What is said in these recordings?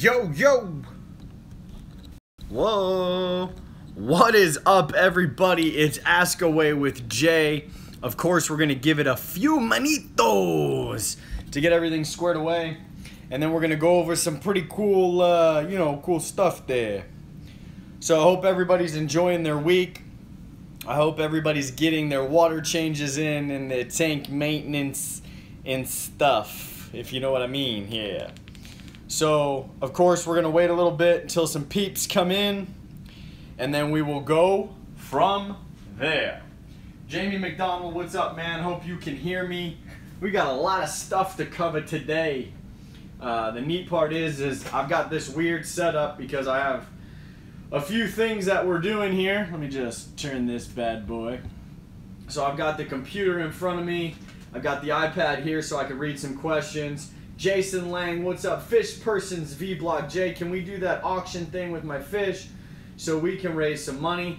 Yo, yo! Whoa! What is up, everybody? It's Ask Away with Jay. Of course, we're gonna give it a few manitos to get everything squared away, and then we're gonna go over some pretty cool, cool stuff there. So I hope everybody's enjoying their week. I hope everybody's getting their water changes in and their tank maintenance and stuff, if you know what I mean here. So, of course, we're going to wait a little bit until some peeps come in, and then we will go from there. Jamie McDonald, what's up, man? Hope you can hear me. We got a lot of stuff to cover today. The neat part is I've got this weird setup because I have a few things that we're doing here. Let me just turn this bad boy. So I've got the computer in front of me. I've got the iPad here so I can read some questions. Jason Lang, what's up? Fish Persons Vlog. Jay, can we do that auction thing with my fish so we can raise some money?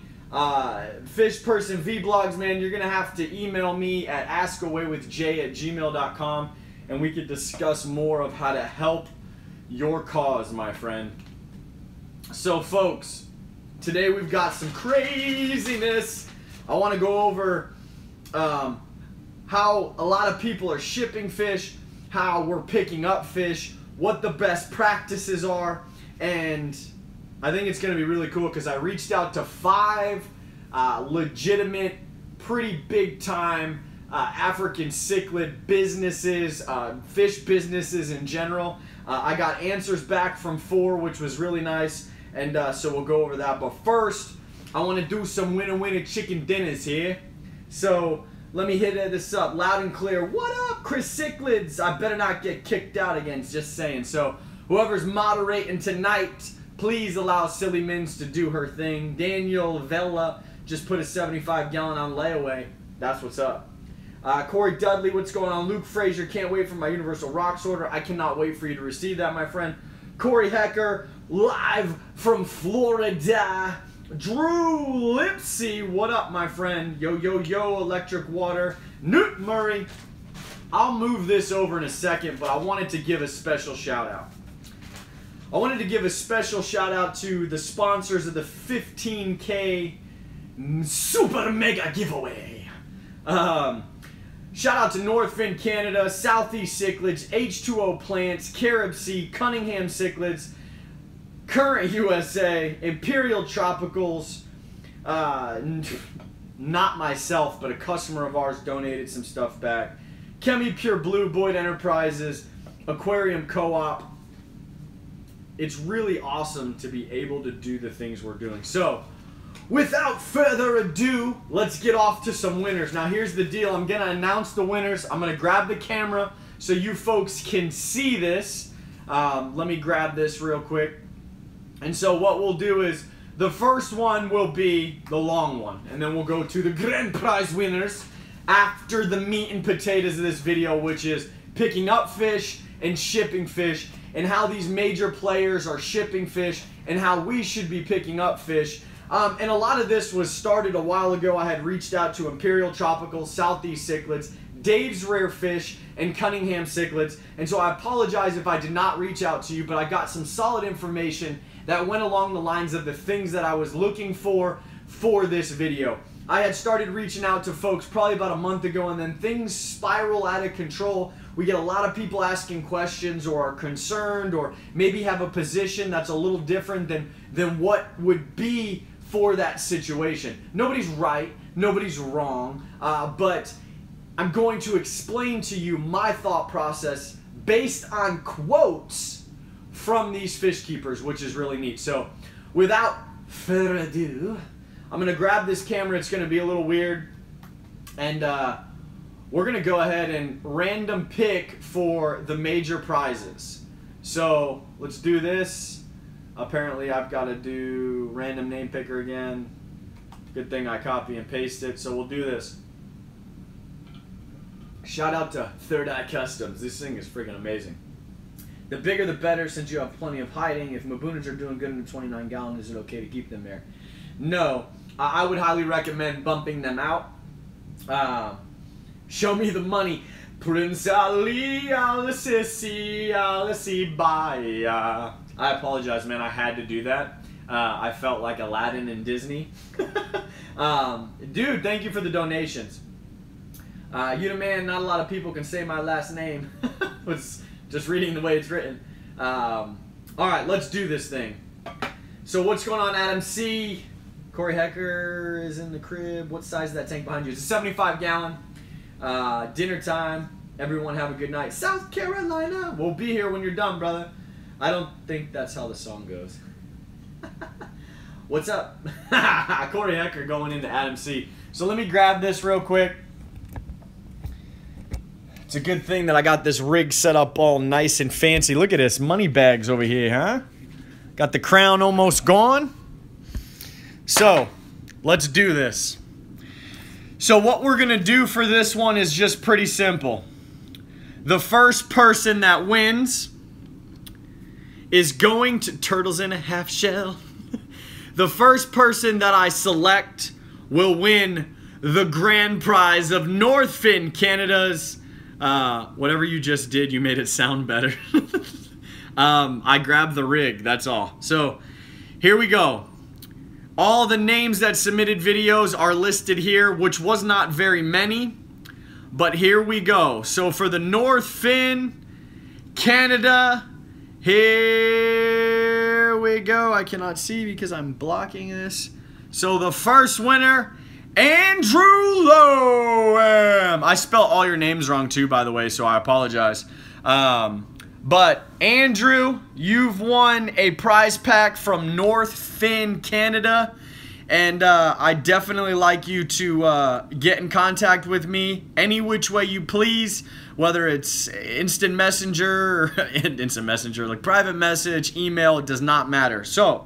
Fish Person Vlogs, man, you're gonna have to email me at askawaywithjay@gmail.com and we could discuss more of how to help your cause, my friend. So, folks, today we've got some craziness. I want to go over how a lot of people are shipping fish, how we're picking up fish, what the best practices are, and I think it's going to be really cool because I reached out to 5 legitimate, pretty big time African cichlid businesses, fish businesses in general. I got answers back from 4, which was really nice, and so we'll go over that. But first, I want to do some winner chicken dinners here. So let me hit this up loud and clear. What up, Chris Cichlids? I better not get kicked out again, just saying. So whoever's moderating tonight, please allow Silly Mins to do her thing. Daniel Vela just put a 75-gallon on layaway. That's what's up. Corey Dudley, what's going on? Luke Frazier, can't wait for my Universal Rocks order. I cannot wait for you to receive that, my friend. Corey Hecker, live from Florida. Drew Lipsy, what up, my friend? Yo, yo, yo, Electric Water. Newt Murray. I'll move this over in a second, but I wanted to give a special shout out. I wanted to give a special shout out to the sponsors of the 15K Super Mega Giveaway. Shout out to Northfin Canada, Southeast Cichlids, H2O Plants, Carib Sea, Cunningham Cichlids, Current USA, Imperial Tropicals, not myself, but a customer of ours donated some stuff back. Chemi Pure Blue, Boyd Enterprises, Aquarium Co-op. It's really awesome to be able to do the things we're doing. So, without further ado, let's get off to some winners. Now, here's the deal. I'm going to announce the winners. I'm going to grab the camera so you folks can see this. Let me grab this real quick. And so what we'll do is the first one will be the long one. And then we'll go to the grand prize winners after the meat and potatoes of this video, which is picking up fish and shipping fish, and how these major players are shipping fish and how we should be picking up fish. And a lot of this was started a while ago. I had reached out to Imperial Tropicals, Southeast Cichlids, Dave's Rare Fish, and Cunningham Cichlids. And so I apologize if I did not reach out to you, but I got some solid information that went along the lines of the things that I was looking for this video. I had started reaching out to folks probably about a month ago, and then things spiral out of control. We get a lot of people asking questions or are concerned or maybe have a position that's a little different than what would be for that situation. Nobody's right, nobody's wrong, but I'm going to explain to you my thought process based on quotes from these fish keepers, which is really neat. So without further ado, I'm going to grab this camera. It's going to be a little weird, and we're going to go ahead and random pick for the major prizes. So let's do this. Apparently I've got to do random name picker again. Good thing I copy and paste it. So we'll do this. Shout out to Third Eye Customs. This thing is freaking amazing. The bigger the better, since you have plenty of hiding. If Mabunas are doing good in the 29-gallon, is it okay to keep them there? No. I would highly recommend bumping them out. Show me the money. Prince Ali, Al-Sisi, Al-Sibaya. I apologize, man. I had to do that. I felt like Aladdin in Disney. Dude, thank you for the donations. You the man, not a lot of people can say my last name. Was just reading the way it's written. All right, let's do this thing. So what's going on, Adam C? Corey Hecker is in the crib. What size is that tank behind you? It's a 75 gallon. Dinner time. Everyone have a good night. South Carolina. We'll be here when you're done, brother. I don't think that's how the song goes. What's up? Corey Hecker going into Adam C. So let me grab this real quick. It's a good thing that I got this rig set up all nice and fancy. Look at this. Money bags over here, huh? Got the crown almost gone. So, let's do this. So what we're going to do for this one is just pretty simple. The first person that wins is going to turtles in a half shell. The first person that I select will win the grand prize of Northfin Canada's whatever you just did, you made it sound better. I grabbed the rig, that's all. So here we go. All the names that submitted videos are listed here, which was not very many, but here we go. So for the Northfin Canada, here we go. I cannot see because I'm blocking this. So the first winner, Andrew Loam. I spelled all your names wrong too, by the way, so I apologize. But Andrew, you've won a prize pack from Northfin Canada, and I definitely like you to get in contact with me any which way you please, whether it's instant messenger, like private message, email, it does not matter. So,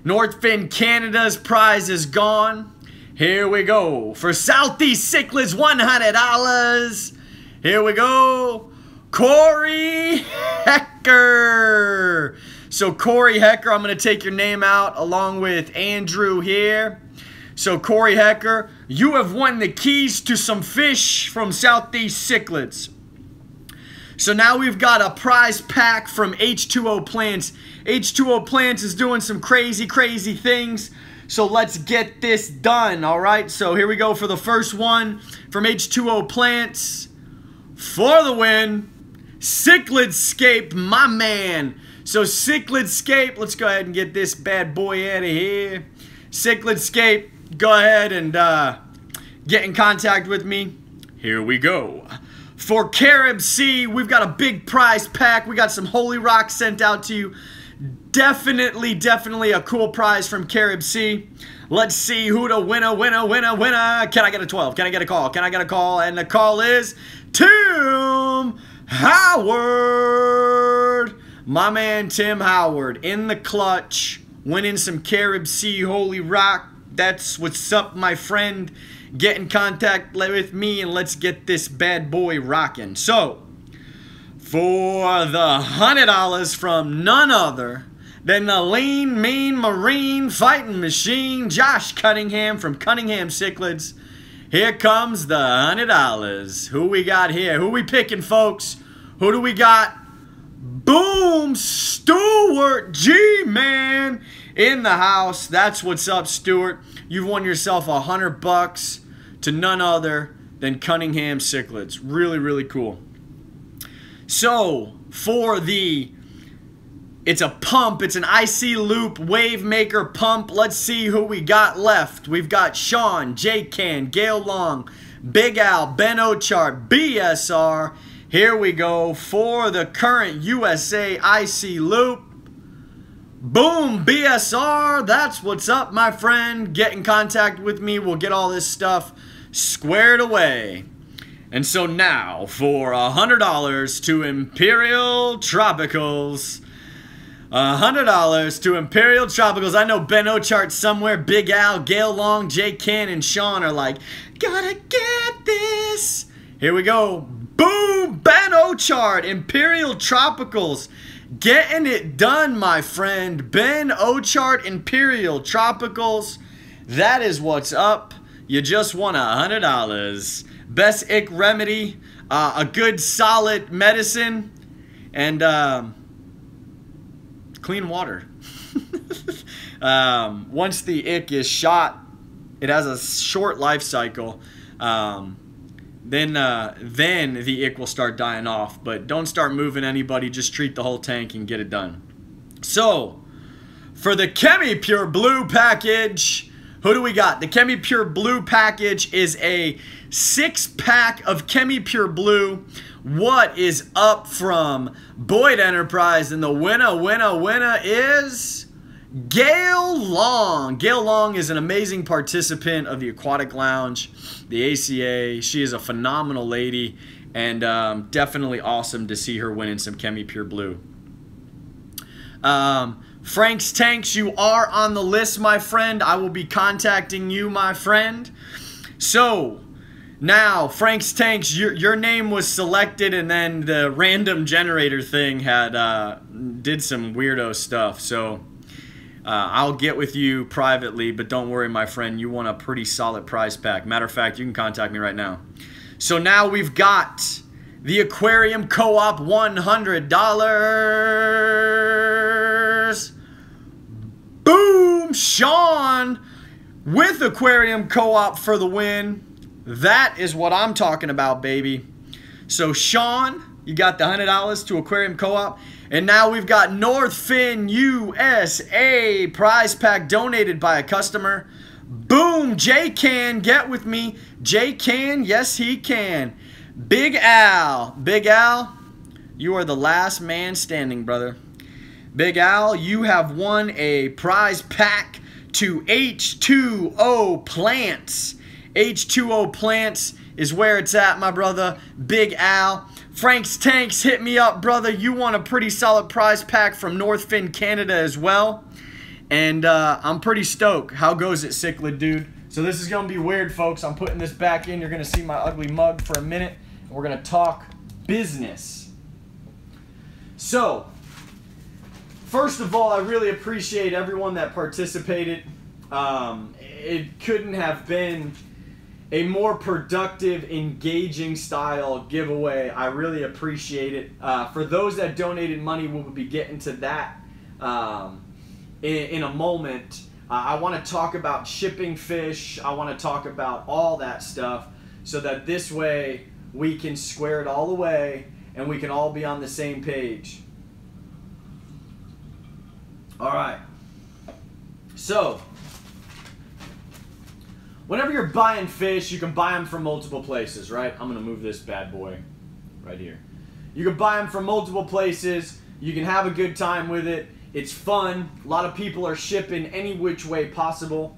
Northfin Canada's prize is gone. Here we go. For Southeast Cichlids, $100. Here we go. Corey Hecker. So Corey Hecker, I'm going to take your name out along with Andrew here. So Corey Hecker, you have won the keys to some fish from Southeast Cichlids. So now we've got a prize pack from H2O Plants. H2O Plants is doing some crazy things. So let's get this done, all right? So here we go for the first one from H2O Plants. For the win, Cichlidscape, my man. So Cichlidscape, let's go ahead and get this bad boy out of here. Cichlidscape, go ahead and get in contact with me. Here we go. For Carib C, we've got a big prize pack. We got some Holy Rocks sent out to you. Definitely a cool prize from Carib C. Let's see who the winner. Can I get a 12? Can I get a call? Can I get a call? And the call is Tim Howard. My man Tim Howard in the clutch, winning some Carib C Holy Rock. That's what's up, my friend. Get in contact with me and let's get this bad boy rocking. So, for the $100 from none other than the lean, mean, marine fighting machine, Josh Cunningham from Cunningham Cichlids. Here comes the $100. Who we got here? Who we picking, folks? Who do we got? Boom! Stuart G-Man in the house. That's what's up, Stuart. You've won yourself $100 to none other than Cunningham Cichlids. Really cool. So, for the... It's a pump. It's an IC Loop Wave Maker pump. Let's see who we got left. We've got Sean, J-Can, Gail Long, Big Al, Ben Ochart, BSR. Here we go for the current USA IC Loop. Boom, BSR. That's what's up, my friend. Get in contact with me. We'll get all this stuff squared away. And so now for $100 to Imperial Tropicals. $100 to Imperial Tropicals. I know Ben Ochart somewhere, Big Al, Gail Long, Jay Can, and Sean are like, gotta get this. Here we go. Boom! Ben Ochart, Imperial Tropicals. Getting it done, my friend. Ben Ochart, Imperial Tropicals. That is what's up. You just won $100. Best ick remedy. A good solid medicine. And, clean water. Once the ick is shot, it has a short life cycle. Then the ick will start dying off. But don't start moving anybody. Just treat the whole tank and get it done. So, for the Chemi Pure Blue package, who do we got? The Chemi Pure Blue package is a 6-pack of Chemi Pure Blue. What is up from Boyd Enterprise? And the winner is Gail Long. Gail Long is an amazing participant of the Aquatic Lounge, the ACA. She is a phenomenal lady, and definitely awesome to see her winning some Chemi Pure Blue. Frank's Tanks, you are on the list, my friend. I will be contacting you, my friend. So, now, Frank's Tanks, your name was selected, and then the random generator thing had did some weirdo stuff. So, I'll get with you privately, but don't worry, my friend. You won a pretty solid prize pack. Matter of fact, you can contact me right now. So now we've got the Aquarium Co-op $100. Boom! Sean with Aquarium Co-op for the win. That is what I'm talking about, baby. So, Sean, you got the $100 to Aquarium Co-op. And now we've got Northfin USA prize pack donated by a customer. Boom! Jay can get with me. Jay can, yes he can. Big Al. Big Al, you are the last man standing, brother. Big Al, you have won a prize pack to H2O Plants. H2O Plants is where it's at, my brother. Big Al. Frank's Tanks, hit me up, brother. You won a pretty solid prize pack from Northfin Canada as well. And I'm pretty stoked. How goes it, Cichlid dude? So this is going to be weird, folks. I'm putting this back in. You're going to see my ugly mug for a minute. And we're going to talk business. So, first of all, I really appreciate everyone that participated. It couldn't have been a more productive, engaging style giveaway. I really appreciate it. For those that donated money, we'll be getting to that in a moment. I want to talk about shipping fish. I want to talk about all that stuff so that this way we can square it all away and we can all be on the same page. All right. So, whenever you're buying fish, you can buy them from multiple places, right? I'm going to move this bad boy right here. You can buy them from multiple places. You can have a good time with it. It's fun. A lot of people are shipping any which way possible.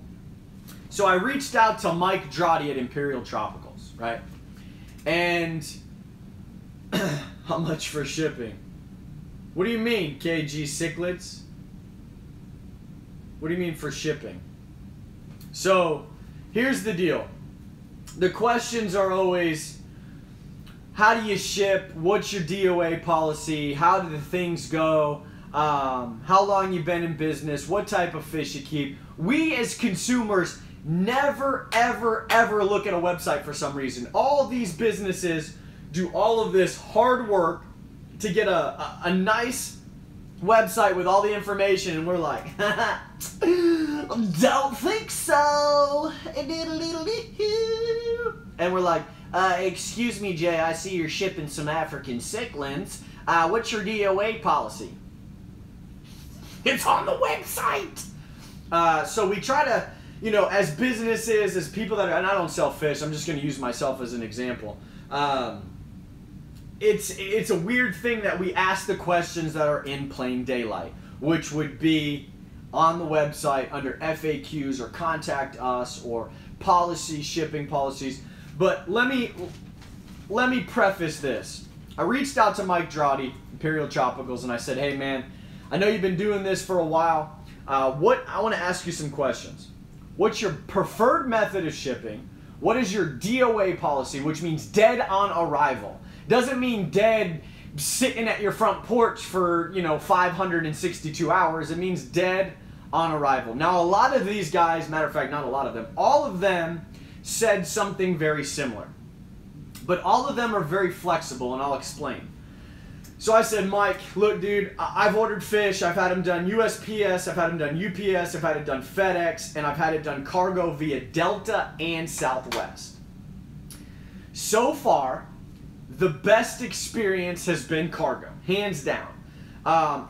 So I reached out to Mike Drotti at Imperial Tropicals, right? And how much for shipping? What do you mean, KG Cichlids? What do you mean for shipping? So, here's the deal. The questions are always, how do you ship? What's your DOA policy? How do the things go? How long you been in business? What type of fish you keep? We as consumers never, ever, ever look at a website for some reason. All these businesses do all of this hard work to get a nice website with all the information, and we're like, don't think so. And we're like, excuse me, Jay, I see you're shipping some African cichlids. What's your DOA policy? It's on the website. So we try to, you know, as businesses, as people that are, and I don't sell fish, I'm just going to use myself as an example. It's a weird thing that we ask the questions that are in plain daylight, which would be on the website under FAQs or contact us or policy, shipping policies. But let me preface this. I reached out to Mike Drotti, Imperial Tropicals, and I said, hey man, I know you've been doing this for a while. I want to ask you some questions. What's your preferred method of shipping? What is your DOA policy, which means dead on arrival? Doesn't mean dead sitting at your front porch for, you know, 562 hours. It means dead on arrival. Now, a lot of these guys, matter of fact, not a lot of them, all of them said something very similar. But all of them are very flexible, and I'll explain. So I said, Mike, look, dude, I've ordered fish. I've had them done USPS. I've had them done UPS. I've had it done FedEx. And I've had it done cargo via Delta and Southwest. So far, the best experience has been cargo, hands down.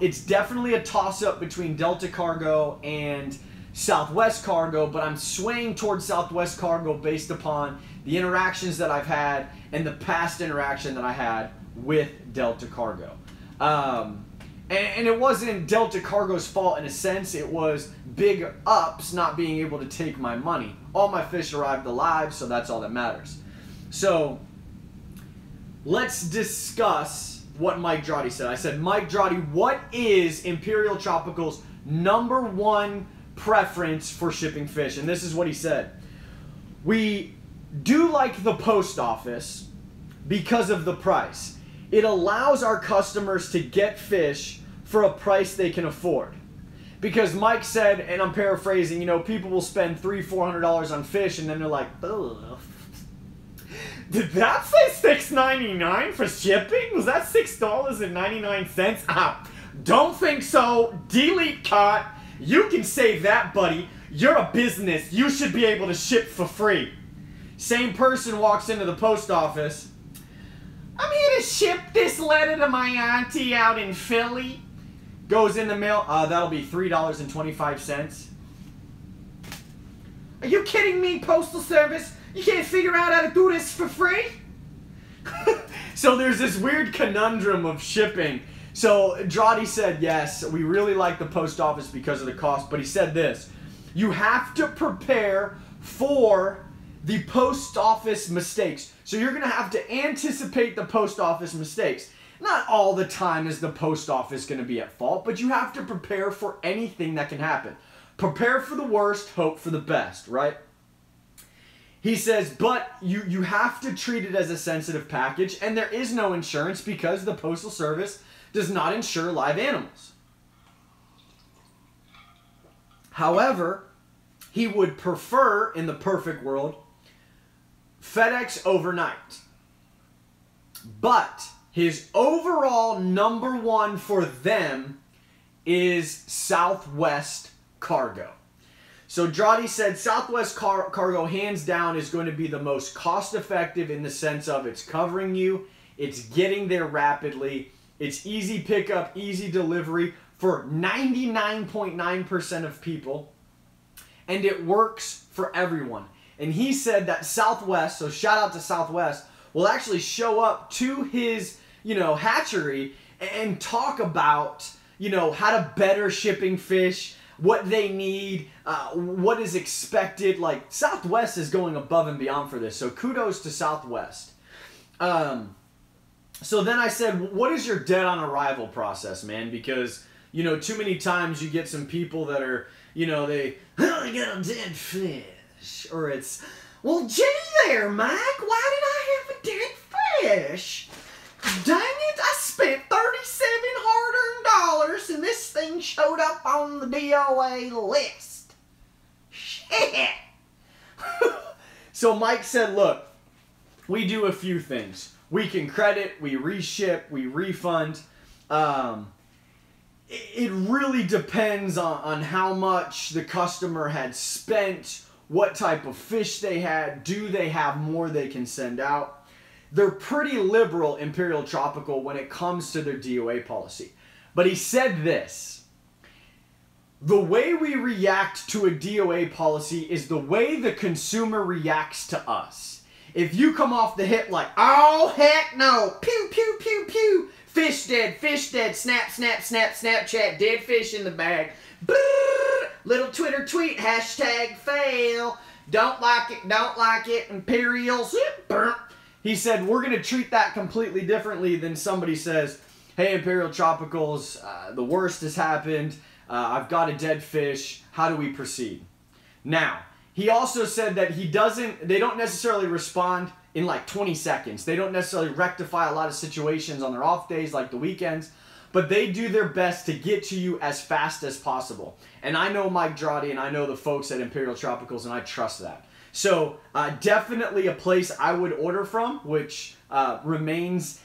It's definitely a toss-up between Delta Cargo and Southwest Cargo, but I'm swaying towards Southwest Cargo based upon the interactions that I've had and the past interaction that I had with Delta Cargo. And it wasn't Delta Cargo's fault in a sense. It was Big Ups not being able to take my money. All my fish arrived alive, so that's all that matters. So let's discuss what Mike Droddy said. I said, Mike Droddy, what is Imperial Tropical's #1 preference for shipping fish? And this is what he said. We do like the post office because of the price. It allows our customers to get fish for a price they can afford. Because Mike said, and I'm paraphrasing, you know, people will spend $300-400 on fish and then they're like, ugh. Did that say $6.99 for shipping? Was that $6.99? Ah, don't think so. Delete cut. You can save that, buddy. You're a business. You should be able to ship for free. Same person walks into the post office. I'm here to ship this letter to my auntie out in Philly. Goes in the mail. That'll be $3.25. Are you kidding me, Postal Service? You can't figure out how to do this for free? So there's this weird conundrum of shipping. So Droddy said, yes, we really like the post office because of the cost, but he said this. You have to prepare for the post office mistakes. So you're going to have to anticipate the post office mistakes. Not all the time is the post office going to be at fault, but you have to prepare for anything that can happen. Prepare for the worst, hope for the best, right? He says, but you have to treat it as a sensitive package, and there is no insurance because the Postal Service does not insure live animals. However, he would prefer, in the perfect world, FedEx overnight. But his overall #1 for them is Southwest Cargo. So Droddy said Southwest Cargo, hands down, is going to be the most cost-effective in the sense of it's covering you, it's getting there rapidly, it's easy pickup, easy delivery for 99.9% of people, and it works for everyone. And he said that Southwest, so shout out to Southwest, will actually show up to his, hatchery and talk about, how to better shipping fish, what they need, what is expected. Like, Southwest is going above and beyond for this, so kudos to Southwest. So then I said, what is your dead on arrival process, man? Because, too many times you get some people that are, I got a dead fish. Or it's, well, gee there, Mike, why did I have a dead fish? Dang it, I spent $37 hard-earned and this thing showed up on the DOA list. Shit. So Mike said, look, we do a few things. We can credit, we reship, we refund. It really depends on how much the customer had spent, what type of fish they had, do they have more they can send out. They're pretty liberal, Imperial Tropical, when it comes to their DOA policy. But he said this: the way we react to a DOA policy is the way the consumer reacts to us. If you come off the hip like, oh, heck no, pew, pew, pew, pew, fish dead, snap, snap, snap, Snapchat, dead fish in the bag, brrr, little Twitter tweet, hashtag fail, don't like it, Imperials, burnt. He said, we're going to treat that completely differently than somebody says, hey, Imperial Tropicals, the worst has happened. I've got a dead fish. How do we proceed? Now, he also said that they don't necessarily respond in like 20 seconds. They don't necessarily rectify a lot of situations on their off days like the weekends, but they do their best to get to you as fast as possible. And I know Mike Droddy and I know the folks at Imperial Tropicals, and I trust that. So definitely a place I would order from, which remains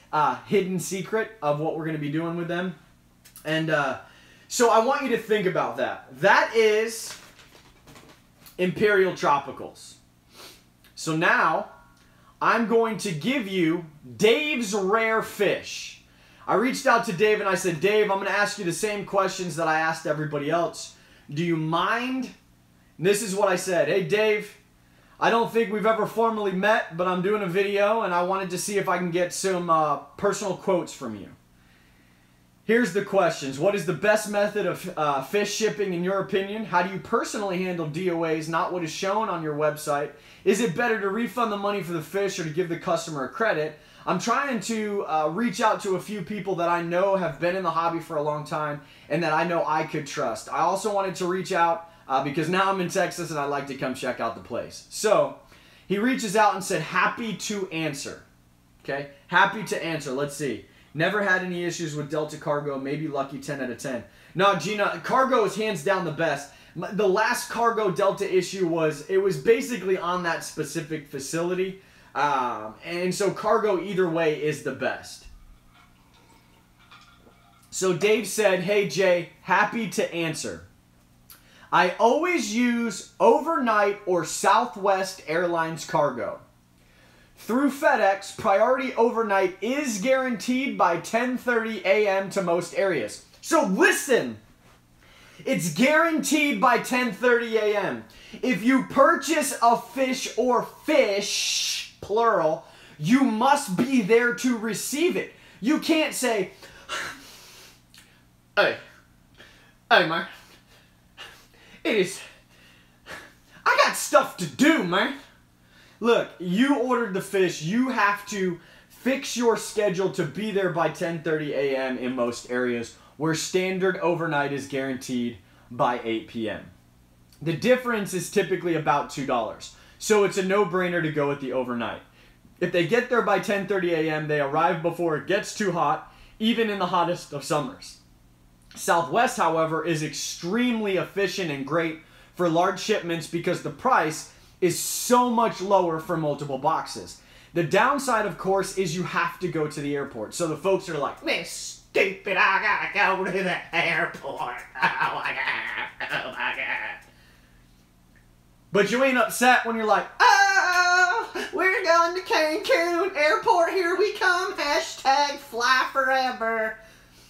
hidden secret of what we're going to be doing with them. And so I want you to think about that. That is Imperial Tropicals. So now I'm going to give you Dave's Rare Fish. I reached out to Dave and I said, Dave, I'm going to ask you the same questions that I asked everybody else. Do you mind? And this is what I said. Hey, Dave, I don't think we've ever formally met, but I'm doing a video and I wanted to see if I can get some personal quotes from you. Here's the questions. What is the best method of fish shipping in your opinion? How do you personally handle DOAs, not what is shown on your website? Is it better to refund the money for the fish or to give the customer a credit? I'm trying to reach out to a few people that I know have been in the hobby for a long time and that I know I could trust. I also wanted to reach out because now I'm in Texas and I'd like to come check out the place. So he reaches out and said, happy to answer. Okay, happy to answer. Let's see. Never had any issues with Delta Cargo. Maybe lucky 10 out of 10. No, Gina, Cargo is hands down the best. The last Cargo Delta issue was basically on that specific facility. And so Cargo either way is the best. So Dave said, hey Jay, happy to answer. I always use overnight or Southwest Airlines cargo. Through FedEx, priority overnight is guaranteed by 10:30 a.m. to most areas. So listen, it's guaranteed by 10:30 a.m. If you purchase a fish or fish, plural, you must be there to receive it. You can't say, hey man, I got stuff to do, man. Look, you ordered the fish. You have to fix your schedule to be there by 10:30 a.m. in most areas where standard overnight is guaranteed by 8 p.m. The difference is typically about $2. So it's a no-brainer to go with the overnight. If they get there by 10:30 a.m., they arrive before it gets too hot, even in the hottest of summers. Southwest, however, is extremely efficient and great for large shipments because the price is so much lower for multiple boxes. The downside, of course, is you have to go to the airport. So the folks are like, man, stupid, I gotta go to the airport. Oh my God. But you ain't upset when you're like, oh, we're going to Cancun airport, here we come, hashtag fly forever.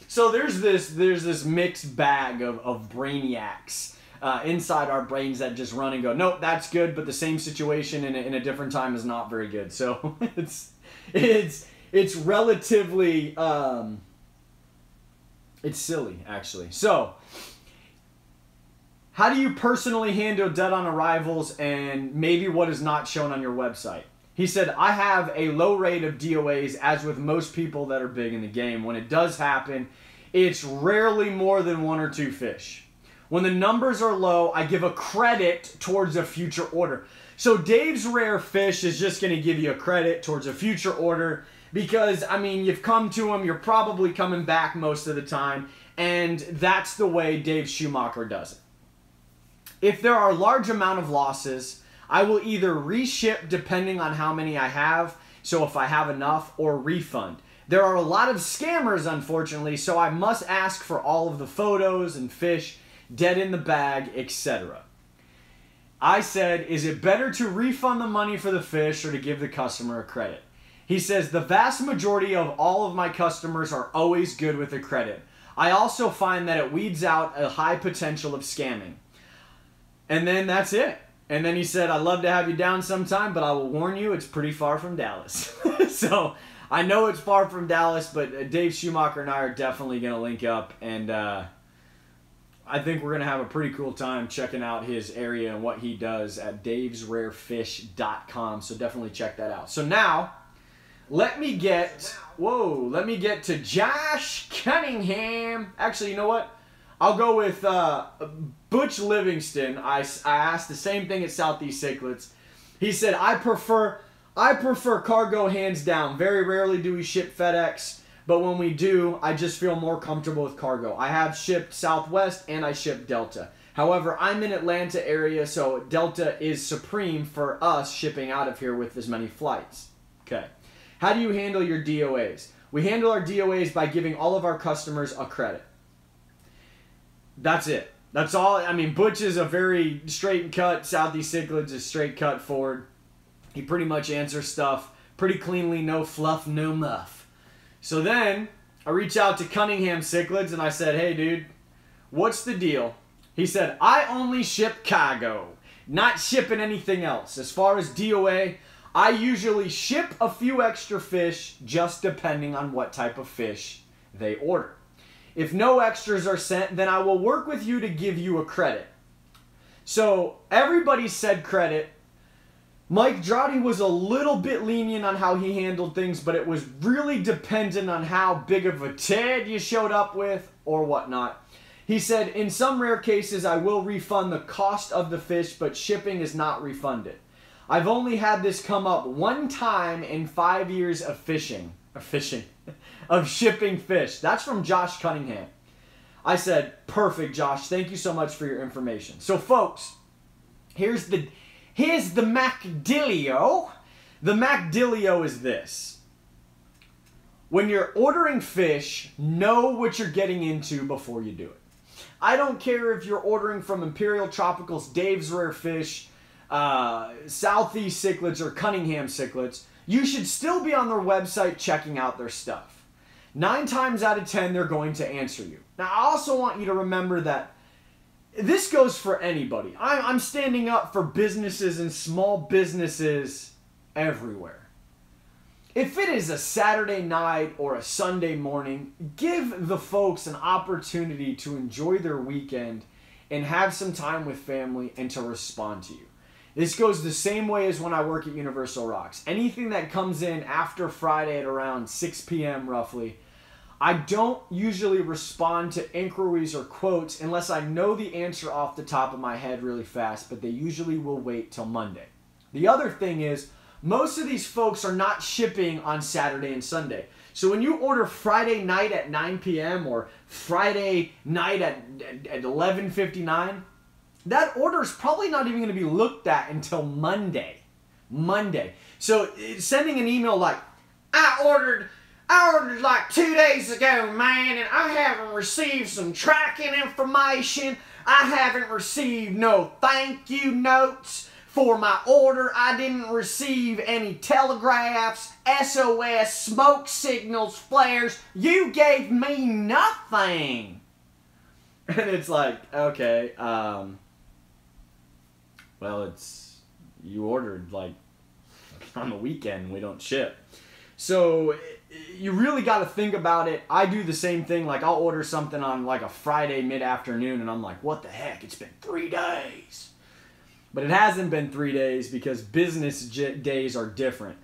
So there's this mixed bag of brainiacs inside our brains that just run and go, nope, that's good, but the same situation in a different time is not very good. So it's relatively it's silly, actually. So how do you personally handle dead on arrivals and maybe what is not shown on your website? He said, I have a low rate of DOAs, as with most people that are big in the game. When it does happen, it's rarely more than 1 or 2 fish. When the numbers are low, I give a credit towards a future order. So Dave's Rare Fish is just going to give you a credit towards a future order because, I mean, you've come to him, you're probably coming back most of the time, and that's the way Dave Schumacher does it. If there are large amount of losses, I will either reship depending on how many I have, so if I have enough, or refund. There are a lot of scammers, unfortunately, so I must ask for all of the photos and fish dead in the bag, etc. I said, is it better to refund the money for the fish or to give the customer a credit? He says, the vast majority of all of my customers are always good with a credit. I also find that it weeds out a high potential of scamming. And then that's it. And then he said, I'd love to have you down sometime, but I will warn you, it's pretty far from Dallas. So I know it's far from Dallas, but Dave Schumacher and I are definitely going to link up, and I think we're going to have a pretty cool time checking out his area and what he does at davesrarefish.com. So definitely check that out. So now, let me get to Josh Cunningham. Actually, you know what? I'll go with Butch Livingston. I asked the same thing at Southeast Cichlids. He said, I prefer cargo hands down. Very rarely do we ship FedEx. But when we do, I just feel more comfortable with cargo. I have shipped Southwest and I shipped Delta. However, I'm in Atlanta area, so Delta is supreme for us shipping out of here with as many flights. Okay. How do you handle your DOAs? We handle our DOAs by giving all of our customers a credit. That's it. That's all. I mean, Butch is a very straight and cut. Southeast Cichlids is straight cut forward. He pretty much answers stuff pretty cleanly, no fluff, no muff. So then I reach out to Cunningham Cichlids and I said, hey, dude, what's the deal? He said, I only ship cargo, not shipping anything else. As far as DOA, I usually ship a few extra fish just depending on what type of fish they order. If no extras are sent, then I will work with you to give you a credit. So everybody said credit. Mike Droughty was a little bit lenient on how he handled things, but it was really dependent on how big of a Ted you showed up with or whatnot. He said, in some rare cases, I will refund the cost of the fish, but shipping is not refunded. I've only had this come up one time in 5 years of of shipping fish. That's from Josh Cunningham. I said, perfect, Josh. Thank you so much for your information. So, folks, here's the MacDillio. The MacDillio is this. When you're ordering fish, know what you're getting into before you do it. I don't care if you're ordering from Imperial Tropicals, Dave's Rare Fish, Southeast Cichlids, or Cunningham Cichlids. You should still be on their website checking out their stuff. 9 times out of 10, they're going to answer you. Now, I also want you to remember that this goes for anybody. I'm standing up for businesses and small businesses everywhere. If it is a Saturday night or a Sunday morning, give the folks an opportunity to enjoy their weekend and have some time with family and to respond to you. This goes the same way as when I work at Universal Rocks. Anything that comes in after Friday at around 6 p.m. roughly, I don't usually respond to inquiries or quotes unless I know the answer off the top of my head really fast, but they usually will wait till Monday. The other thing is, most of these folks are not shipping on Saturday and Sunday. So when you order Friday night at 9 p.m. or Friday night at 11:59, that order is probably not even going to be looked at until Monday. So sending an email like, I ordered like 2 days ago, man, and I haven't received some tracking information. I haven't received no thank you notes for my order. I didn't receive any telegraphs, SOS, smoke signals, flares. You gave me nothing. And it's like, okay, well, you ordered like on the weekend. We don't ship. So you really got to think about it. I do the same thing. Like I'll order something on like a Friday mid-afternoon and I'm like, what the heck? It's been 3 days. But it hasn't been 3 days because business days are different.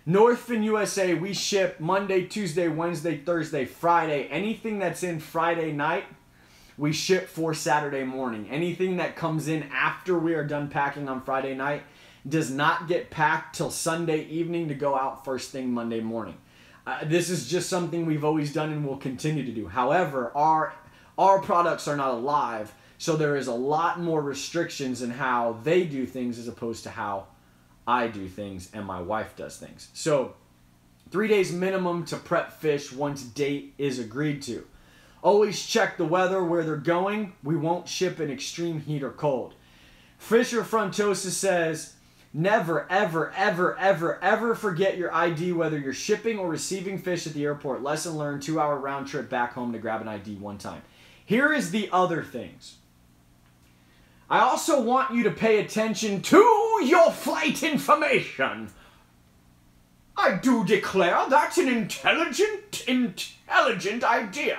Northfin USA, we ship Monday, Tuesday, Wednesday, Thursday, Friday. Anything that's in Friday night, we ship for Saturday morning. Anything that comes in after we are done packing on Friday night does not get packed till Sunday evening to go out first thing Monday morning. This is just something we've always done and will continue to do. However, our products are not alive, so there is a lot more restrictions in how they do things as opposed to how I do things and my wife does things. So 3 days minimum to prep fish once date is agreed to. Always check the weather where they're going. We won't ship in extreme heat or cold. Fisher Frontosa says, never, ever, ever, ever, ever forget your ID whether you're shipping or receiving fish at the airport. Lesson learned, 2-hour round trip back home to grab an ID one time. Here is the other things. I also want you to pay attention to your flight information. I do declare that's an intelligent idea.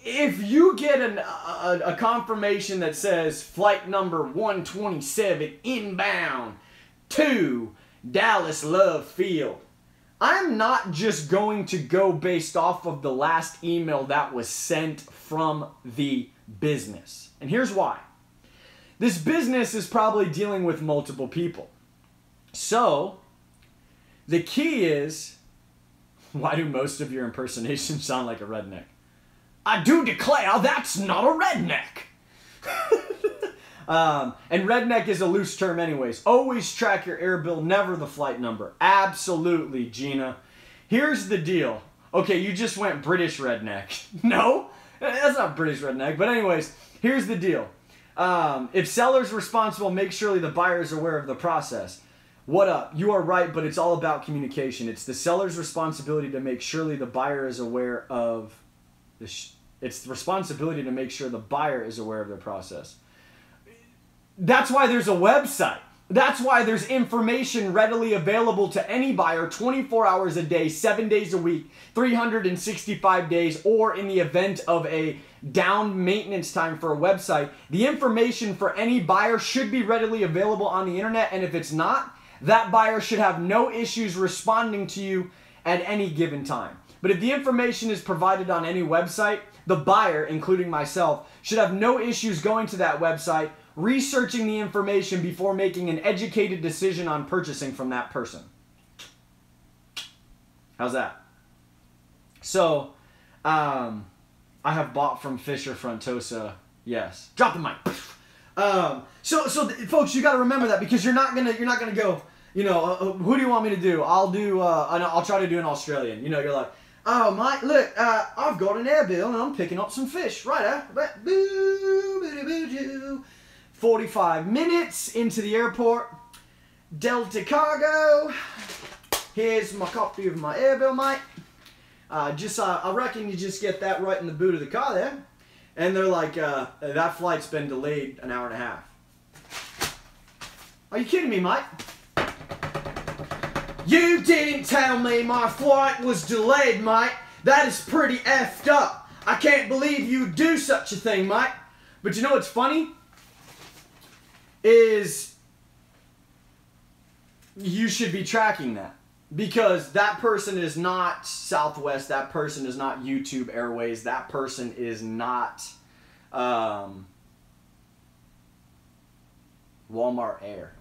If you get a confirmation that says flight number 127 inbound to Dallas Love Field, I'm not just going to go based off of the last email that was sent from the business. And here's why. This business is probably dealing with multiple people. So, the key is, why do most of your impersonations sound like a redneck? I do declare that's not a redneck. And redneck is a loose term anyways. Always track your air bill, never the flight number. Absolutely, Gina. Here's the deal. Okay, you just went British redneck. No, that's not British redneck. But anyways, here's the deal. If seller's responsible, make sure the buyer is aware of the process. What up? You are right, but it's all about communication. It's the seller's responsibility to make sure the buyer is aware of it's the responsibility to make sure the buyer is aware of their process. That's why there's a website. That's why there's information readily available to any buyer 24 hours a day, 7 days a week, 365 days, or in the event of a down maintenance time for a website, the information for any buyer should be readily available on the internet, and if it's not, that buyer should have no issues responding to you at any given time. But if the information is provided on any website, the buyer, including myself, should have no issues going to that website, researching the information before making an educated decision on purchasing from that person. How's that? So, I have bought from Fisher Frontosa. Yes. Drop the mic. So folks, you got to remember that, because you're not gonna go, you know, who do you want me to do? I'll try to do an Australian. You know, you're like, oh, mate, look, I've got an air bill and I'm picking up some fish. Right, boo, boo, boo, boo. 45 minutes into the airport. Delta Cargo. Here's my copy of my air bill, mate. I reckon you just get that right in the boot of the car there. And they're like, that flight's been delayed an hour and a half. Are you kidding me, mate? You didn't tell me my flight was delayed, mate. That is pretty effed up. I can't believe you would do such a thing, mate. But you know what's funny? Is you should be tracking that. Because that person is not Southwest, that person is not YouTube Airways, that person is not Walmart Air.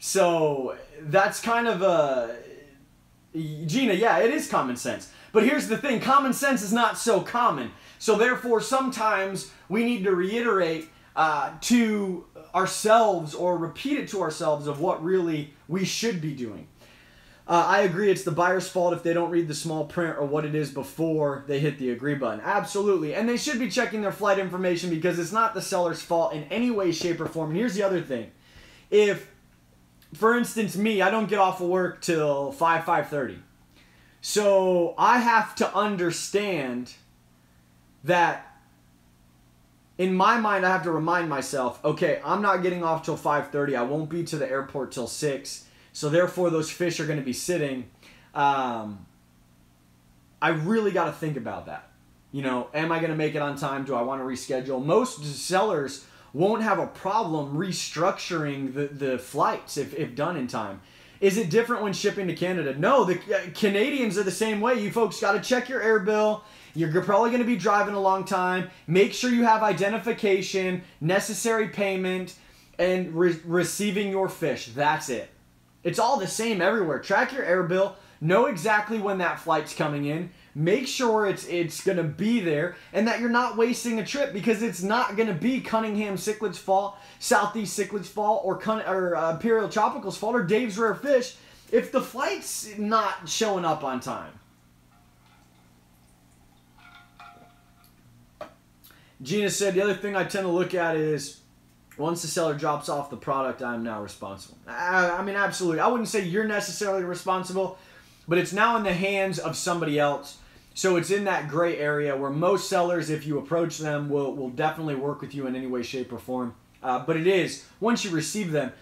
So that's kind of a... Gina, yeah, it is common sense. But here's the thing, common sense is not so common. So therefore, sometimes we need to reiterate to ourselves or repeat it to ourselves of what really we should be doing. I agree, it's the buyer's fault if they don't read the small print or what it is before they hit the agree button. Absolutely. And they should be checking their flight information, because it's not the seller's fault in any way, shape, or form. And here's the other thing. If, for instance, me, I don't get off of work till 5:30. So I have to understand that in my mind, I have to remind myself, okay, I'm not getting off till 5:30. I won't be to the airport till 6. So therefore, those fish are going to be sitting. I really got to think about that. You know, am I going to make it on time? Do I want to reschedule? Most sellers won't have a problem restructuring the flights if done in time. Is it different when shipping to Canada? No, the Canadians are the same way. You folks got to check your air bill. You're probably going to be driving a long time. Make sure you have identification, necessary payment, and receiving your fish. That's it. It's all the same everywhere. Track your air bill. Know exactly when that flight's coming in. Make sure it's going to be there, and that you're not wasting a trip, because it's not going to be Cunningham Cichlids' fault, Southeast Cichlids' fault, or Imperial Tropical's fault, or Dave's Rare Fish if the flight's not showing up on time. Gina said, the other thing I tend to look at is, once the seller drops off the product, I am now responsible. I mean, absolutely. I wouldn't say you're necessarily responsible, but it's now in the hands of somebody else. So it's in that gray area where most sellers, if you approach them, will definitely work with you in any way, shape, or form. But it is, once you receive them,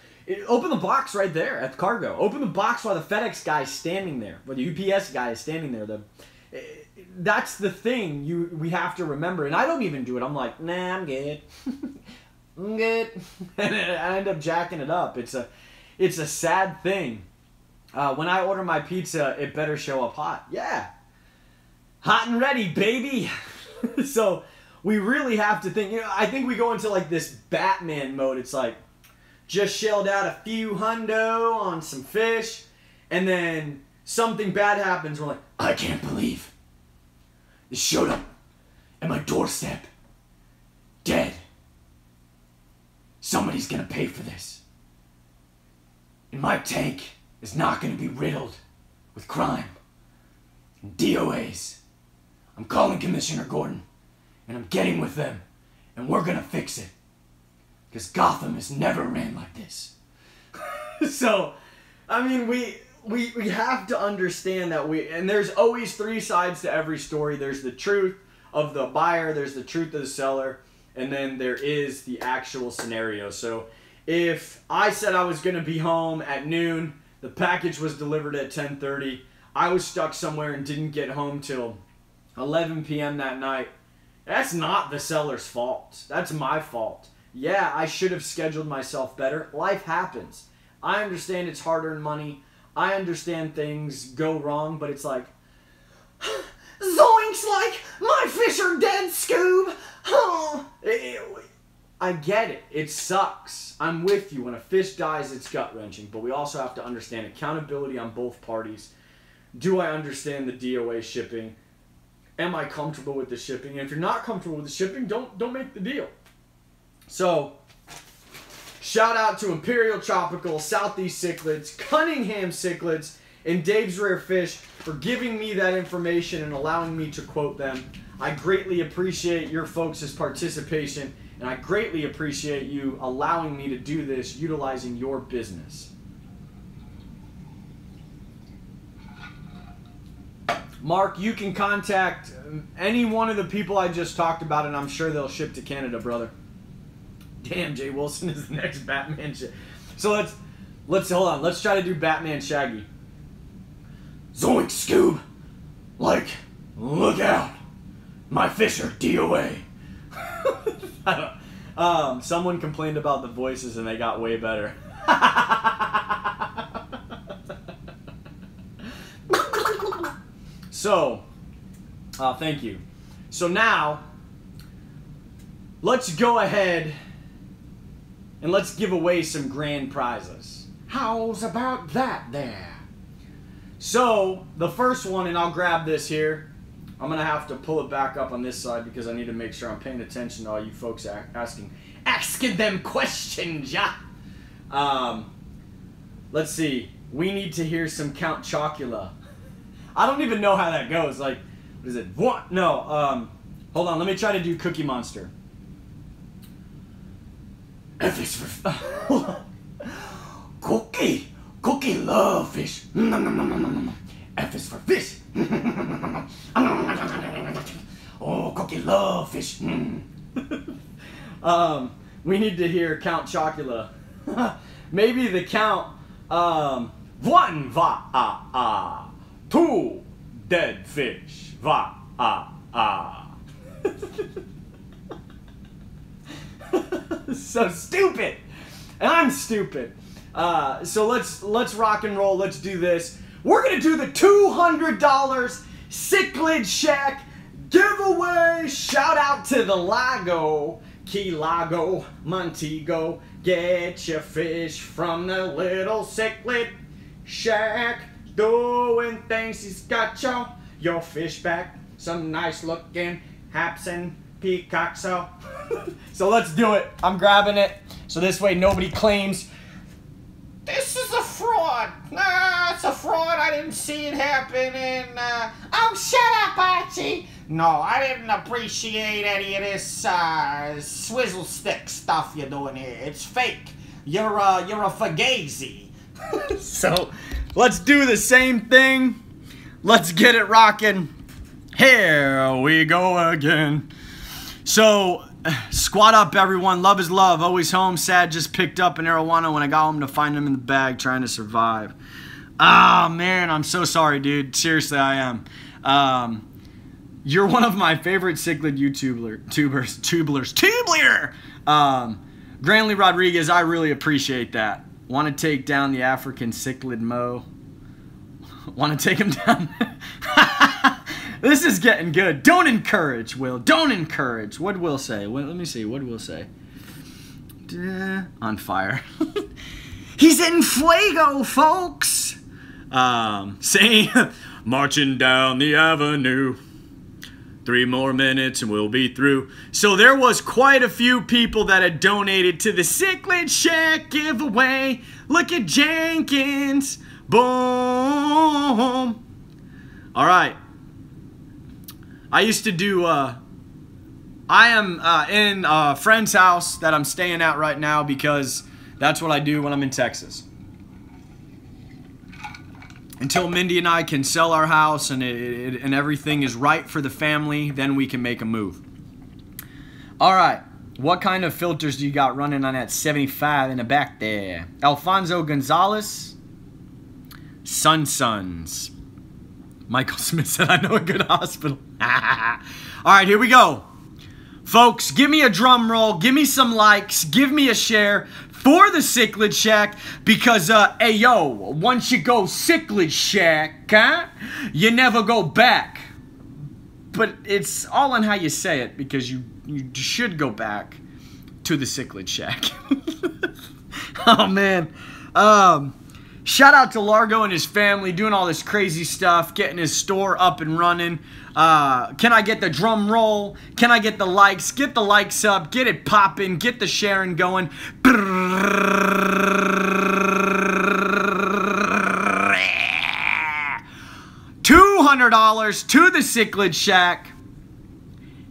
open the box right there at the cargo. Open the box while the FedEx guy is standing there, or the UPS guy is standing there. That's the thing we have to remember. And I don't even do it. I'm like, nah, I'm good. I'm good. And I end up jacking it up. It's a sad thing. When I order my pizza, it better show up hot. Yeah. Hot and ready, baby. So we really have to think. You know, I think we go into like this Batman mode. It's like, just shelled out a few hundo on some fish, and then something bad happens. We're like, I can't believe this showed up at my doorstep. Dead. somebody's gonna pay for this. And my tank is not gonna be riddled with crime and DOAs. I'm calling Commissioner Gordon, and I'm getting with them, and we're gonna fix it. Because Gotham has never ran like this. So, I mean, we have to understand that and there's always three sides to every story. There's the truth of the buyer, there's the truth of the seller, and then there is the actual scenario. So, if I said I was going to be home at noon, the package was delivered at 10:30, I was stuck somewhere and didn't get home till 11 p.m. that night, that's not the seller's fault. That's my fault. Yeah, I should have scheduled myself better. Life happens. I understand it's hard-earned money. I understand things go wrong, but it's like, zoinks, like, my fish are dead, Scoob. I get it. It sucks. I'm with you. When a fish dies, it's gut-wrenching, but we also have to understand accountability on both parties. Do I understand the DOA shipping? Am I comfortable with the shipping? And if you're not comfortable with the shipping, don't make the deal. So, shout out to Imperial Tropical, Southeast Cichlids, Cunningham Cichlids, and Dave's Rare Fish for giving me that information and allowing me to quote them. I greatly appreciate your folks' participation, and I greatly appreciate you allowing me to do this utilizing your business. Mark, you can contact any one of the people I just talked about, and I'm sure they'll ship to Canada, brother. Damn, Jay Wilson is the next Batman. So let's hold on. Let's try to do Batman Shaggy. Zoink, Scoob. Like, look out. My fish are DOA. Someone complained about the voices and they got way better. So, thank you. So now, let's go ahead and let's give away some grand prizes. How's about that there? So, the first one, and I'll grab this here. I'm going to have to pull it back up on this side because I need to make sure I'm paying attention to all you folks asking them questions, yeah? Let's see. We need to hear some Count Chocula. I don't even know how that goes. Like, what is it? What? No, hold on. Let me try to do Cookie Monster. F is for... Cookie love fish. F is for fish. Oh, Cookie love fish. We need to hear Count Chocula. Maybe the count, 1 va 2 dead fish va So stupid, and I'm stupid. So let's rock and roll. Let's do this. We're gonna do the $200 Cichlid Shack giveaway. Shout out to the Lago, Key Lago, Montego. Get your fish from the little Cichlid Shack. Doing things, he's got your fish back. Some nice looking haps and peacocks. So let's do it. I'm grabbing it. So this way nobody claims this is a fraud. Nah, it's a fraud. I didn't see it happen. And oh, shut up, Archie. No, I didn't appreciate any of this swizzle stick stuff you're doing here. It's fake. You're a fugazi. So let's do the same thing. Let's get it rocking. Here we go again. So, squat up, everyone. Love is love. Always home. Sad just picked up an arowana when I got home to find him in the bag trying to survive. Ah, man, I'm so sorry, dude. Seriously, I am. You're one of my favorite cichlid YouTubers. Tubular! Granley Rodriguez, I really appreciate that. Want to take down the African cichlid Mo? Want to take him down? This is getting good. Don't encourage, Will. Don't encourage. What'd Will say? Let me see. What'd Will say? On fire. He's in fuego, folks. Say, marching down the avenue 3 more minutes and we'll be through. So there was quite a few people that had donated to the Cichlid Shack giveaway. Look at Jenkins. Boom. All right. I used to do, I am in a friend's house that I'm staying at right now because that's what I do when I'm in Texas. Until Mindy and I can sell our house and everything is right for the family, then we can make a move. All right. What kind of filters do you got running on that 75 in the back there? Alfonso Gonzalez. Suns. Michael Smith said, I know a good hospital. All right, here we go. Folks, give me a drum roll. Give me some likes. Give me a share for the Cichlid Shack because, hey, yo, once you go Cichlid Shack, huh, you never go back. But it's all on how you say it because you should go back to the Cichlid Shack. Oh, man. Shout out to Largo and his family doing all this crazy stuff, getting his store up and running. Can I get the drum roll? Can I get the likes? Get the likes up. Get it popping. Get the sharing going. $200 to the Cichlid Shack.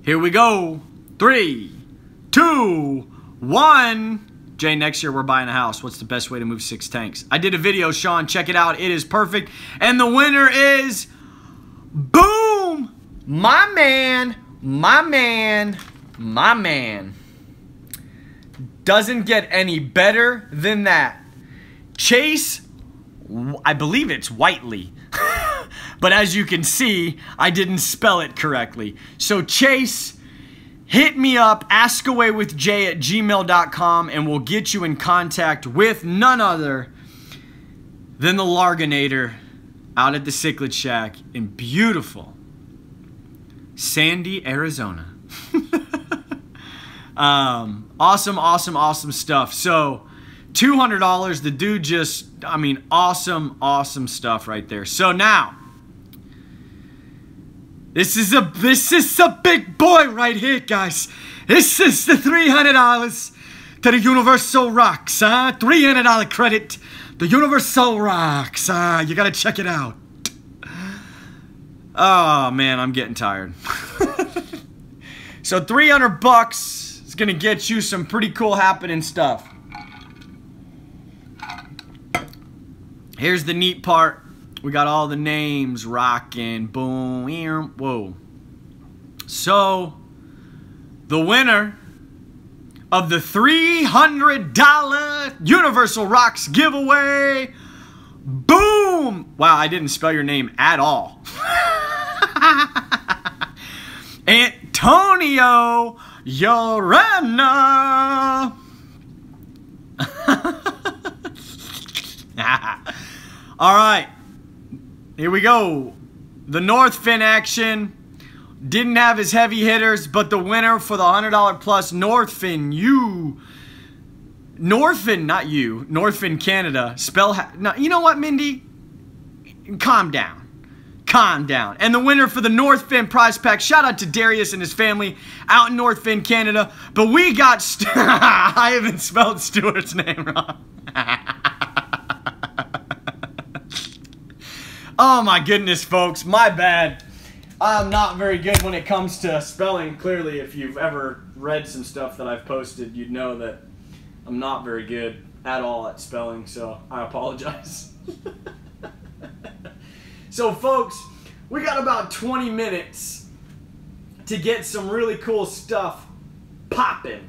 Here we go. 3, 2, 1. Jay, next year we're buying a house. What's the best way to move 6 tanks? I did a video, Sean. Check it out. It is perfect. And the winner is... boom! My man. Doesn't get any better than that. Chase, I believe it's Whiteley. But as you can see, I didn't spell it correctly. So Chase... hit me up, askaway@gmail.com, and we'll get you in contact with none other than the Largonator out at the Cichlid Shack in beautiful Sandy, Arizona. Awesome stuff. So, $200, the dude just, I mean, awesome stuff right there. So now, This is a big boy right here, guys. This is the $300 to the Universal Rocks, huh? $300 credit. The Universal Rocks. You gotta check it out. Oh man, I'm getting tired. So $300 is gonna get you some pretty cool happening stuff. Here's the neat part. We got all the names rocking. Boom. Whoa. So, the winner of the $300 Universal Rocks giveaway. Boom. Wow, I didn't spell your name at all. Antonio Yorana. All right. Here we go. The North Fin action. Didn't have his heavy hitters, but the winner for the $100 plus North Fin, not you. North Fin Canada. No, you know what, Mindy? Calm down. And the winner for the North Fin prize pack, shout out to Darius and his family out in North Fin, Canada. But we got... I haven't spelled Stuart's name wrong. Oh my goodness, folks. My bad. I'm not very good when it comes to spelling. Clearly, if you've ever read some stuff that I've posted, you'd know that I'm not very good at all at spelling, so I apologize. So, folks, we got about 20 minutes to get some really cool stuff popping.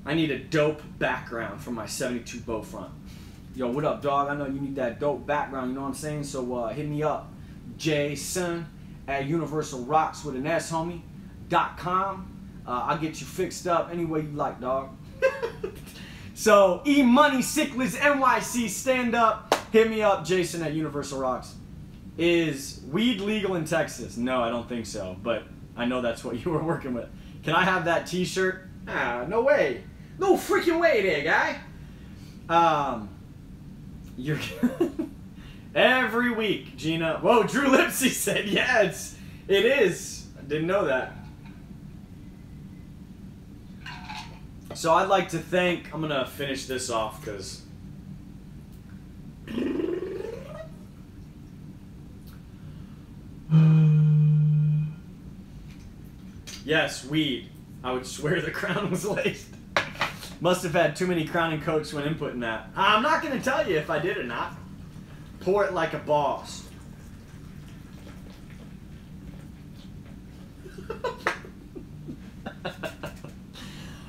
I need a dope background for my 72 bow front. Yo, what up, dog? I know you need that dope background, you know what I'm saying? So hit me up, Jason at UniversalRocks with an S, homie, .com. I'll get you fixed up any way you like, dog. So, E-Money, Cichlids, NYC, stand up. Hit me up, Jason at Universal Rocks. Is weed legal in Texas? No, I don't think so, but I know that's what you were working with. Can I have that t-shirt? Ah, no way. No freaking way there, guy. You're every week, Gina. Whoa, Drew Lipsy said, yeah, It is. I didn't know that. So I'd like to thank, I'm going to finish this off because yes, weed. I would swear the crown was laced. Must have had too many Crown and Cokes when inputting that. I'm not going to tell you if I did or not. Pour it like a boss.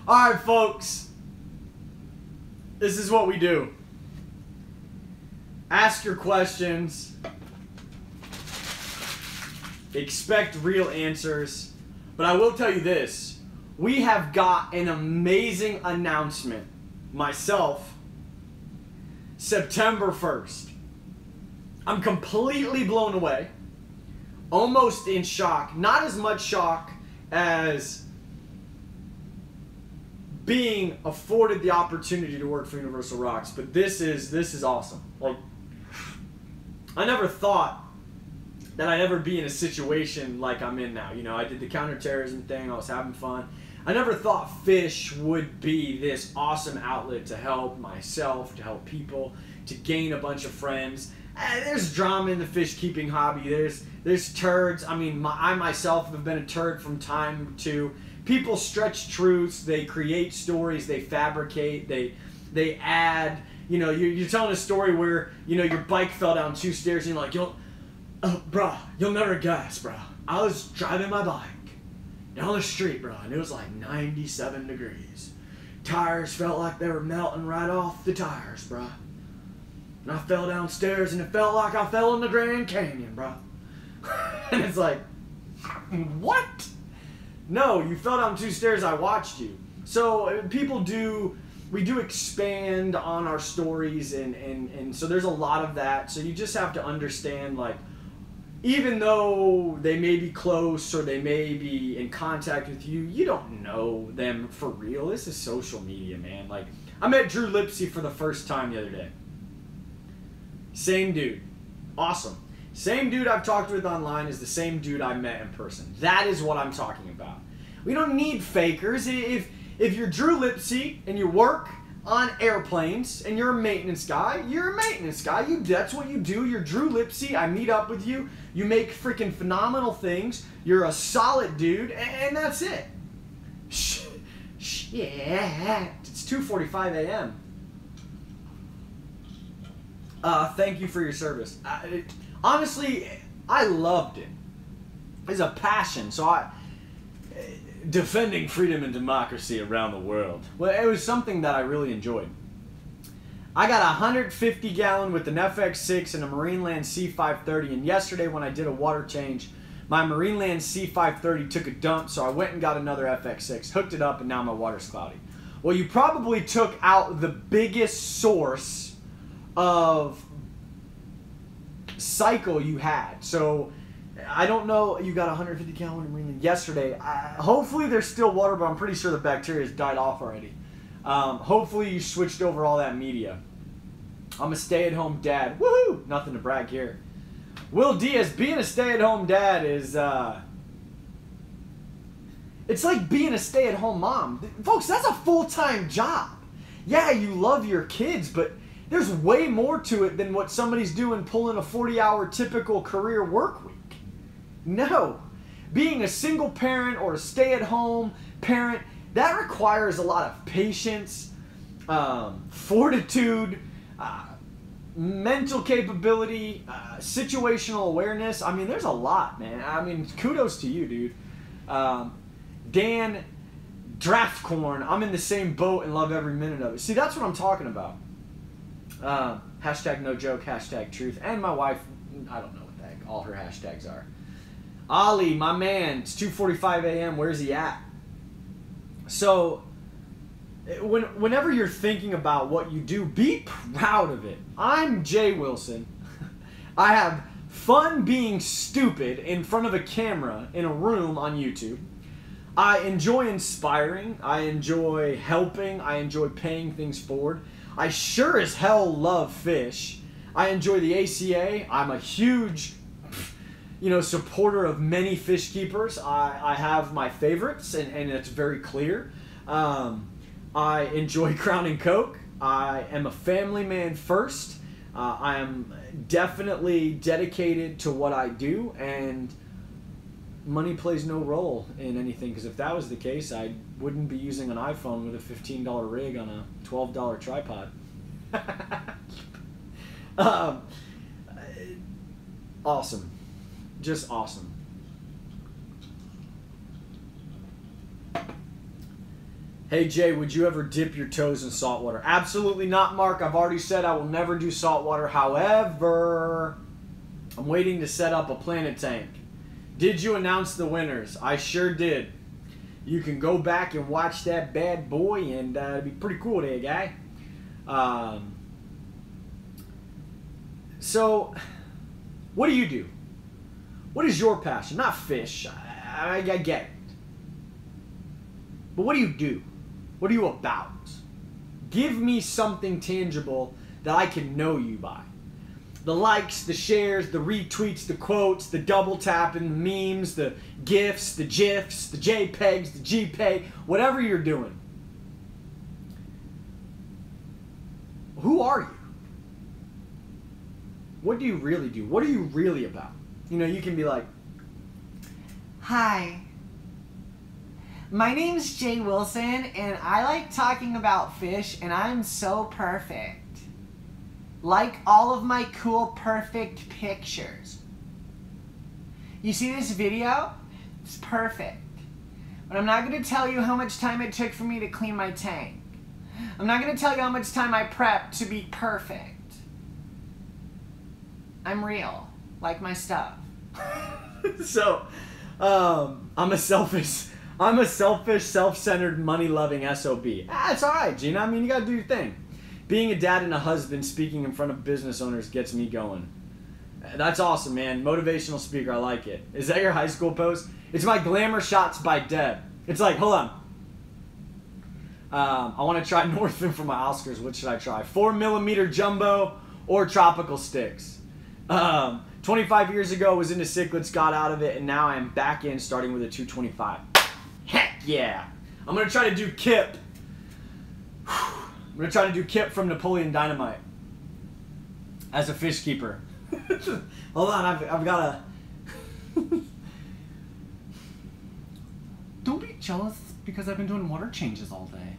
Alright, folks. This is what we do. Ask your questions. Expect real answers. But I will tell you this. We have got an amazing announcement. Myself. September 1st. I'm completely blown away. Almost in shock. Not as much shock as being afforded the opportunity to work for Universal Rocks, but this is awesome. Like, I never thought that I'd ever be in a situation like I'm in now. You know, I did the counterterrorism thing. I was having fun. I never thought fish would be this awesome outlet to help myself, to help people, to gain a bunch of friends. There's drama in the fish keeping hobby. There's turds. I mean, I myself have been a turd from time to. People stretch truths. They create stories. They fabricate. They add. You know, you're telling a story where, you know, your bike fell down 2 stairs and you're like, bruh, you'll never guess, bruh. I was driving my bike down the street, bruh, and it was like 97 degrees. Tires felt like they were melting right off the tires, bruh. And I fell downstairs and it felt like I fell in the Grand Canyon, bruh. And it's like, what? No, you fell down 2 stairs, I watched you. So we do expand on our stories, and so there's a lot of that. So you just have to understand, like, even though they may be close or they may be in contact with you, you don't know them for real. This is social media, man. Like, I met Drew Lipsy for the first time the other day. Same dude. Awesome. Same dude I've talked with online is the same dude I met in person. That is what I'm talking about. We don't need fakers. If you're Drew Lipsy and you work on airplanes and you're a maintenance guy, you're a maintenance guy. That's what you do. You're Drew Lipsy. I meet up with you. You make freaking phenomenal things. You're a solid dude, and that's it. Shit. It's 2:45 a.m. Thank you for your service. Honestly, I loved it. It's a passion. So defending freedom and democracy around the world. Well, it was something that I really enjoyed. I got a 150 gallon with an FX6 and a Marineland C530, and yesterday when I did a water change, my Marineland C530 took a dump, so I went and got another FX6, hooked it up, and now my water's cloudy. Well, you probably took out the biggest source of cycle you had. So I don't know, you got a 150 gallon Marineland yesterday. Hopefully there's still water, but I'm pretty sure the bacteria has died off already. Hopefully you switched over all that media. I'm a stay-at-home dad. Woohoo! Nothing to brag here. Will Diaz, being a stay-at-home dad is, it's like being a stay-at-home mom. Folks, that's a full-time job. Yeah, you love your kids, but there's way more to it than what somebody's doing pulling a 40-hour typical career work week. No. Being a single parent or a stay-at-home parent, that requires a lot of patience, fortitude, mental capability, situational awareness. I mean, there's a lot, man. I mean, kudos to you, dude. Dan Draftcorn, I'm in the same boat and love every minute of it. See, that's what I'm talking about. Hashtag no joke, hashtag truth. And my wife, I don't know what the heck all her hashtags are. Ollie, my man, it's 2:45 a.m. Where's he at? So, whenever you're thinking about what you do, be proud of it. I'm Jay Wilson. I have fun being stupid in front of a camera in a room on YouTube. I enjoy inspiring. I enjoy helping. I enjoy paying things forward. I sure as hell love fish. I enjoy the ACA. I'm a huge supporter of many fish keepers. I have my favorites, and it's very clear. I enjoy Crown and Coke. I am a family man first. I am definitely dedicated to what I do, and money plays no role in anything, because if that was the case, I wouldn't be using an iPhone with a $15 rig on a $12 tripod. Awesome. Just awesome. Hey Jay, would you ever dip your toes in salt water? Absolutely not, Mark. I've already said I will never do salt water. However, I'm waiting to set up a Planet Tank. Did you announce the winners? I sure did. You can go back and watch that bad boy, and it'd be pretty cool there, guy. So, what do you do? What is your passion? Not fish. I get it. But what do you do? What are you about? Give me something tangible that I can know you by. The likes, the shares, the retweets, the quotes, the double tapping, the memes, the GIFs, the GIFs, the JPEGs, the GPay, whatever you're doing. Who are you? What do you really do? What are you really about? You can be like, hi. My name's Jay Wilson, and I like talking about fish, and I'm so perfect. Like all of my cool, perfect pictures. You see this video? It's perfect. But I'm not going to tell you how much time it took for me to clean my tank. I'm not going to tell you how much time I prepped to be perfect. I'm real. Like my stuff. So, I'm a selfish, self-centered, money-loving SOB. It's alright, Gina. I mean, you gotta do your thing. Being a dad and a husband speaking in front of business owners gets me going. That's awesome, man. Motivational speaker, I like it. Is that your high school post? It's my glamour shots by Deb. It's like, hold on. I want to try Northman for my Oscars. What should I try? 4mm jumbo or tropical sticks? 25 years ago, was into cichlids, got out of it, and now I'm back in, starting with a 225. Heck yeah! I'm gonna try to do Kip. I'm gonna try to do Kip from Napoleon Dynamite as a fish keeper. Hold on, I've got a. Don't be jealous because I've been doing water changes all day.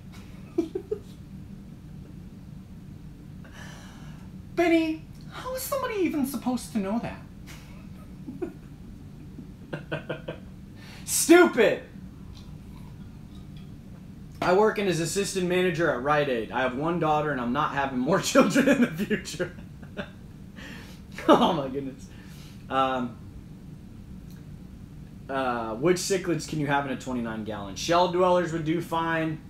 Benny, how is somebody even supposed to know that? Stupid! I work as assistant manager at Rite Aid. I have one daughter and I'm not having more children in the future. Oh my goodness. Which cichlids can you have in a 29-gallon? Shell dwellers would do fine.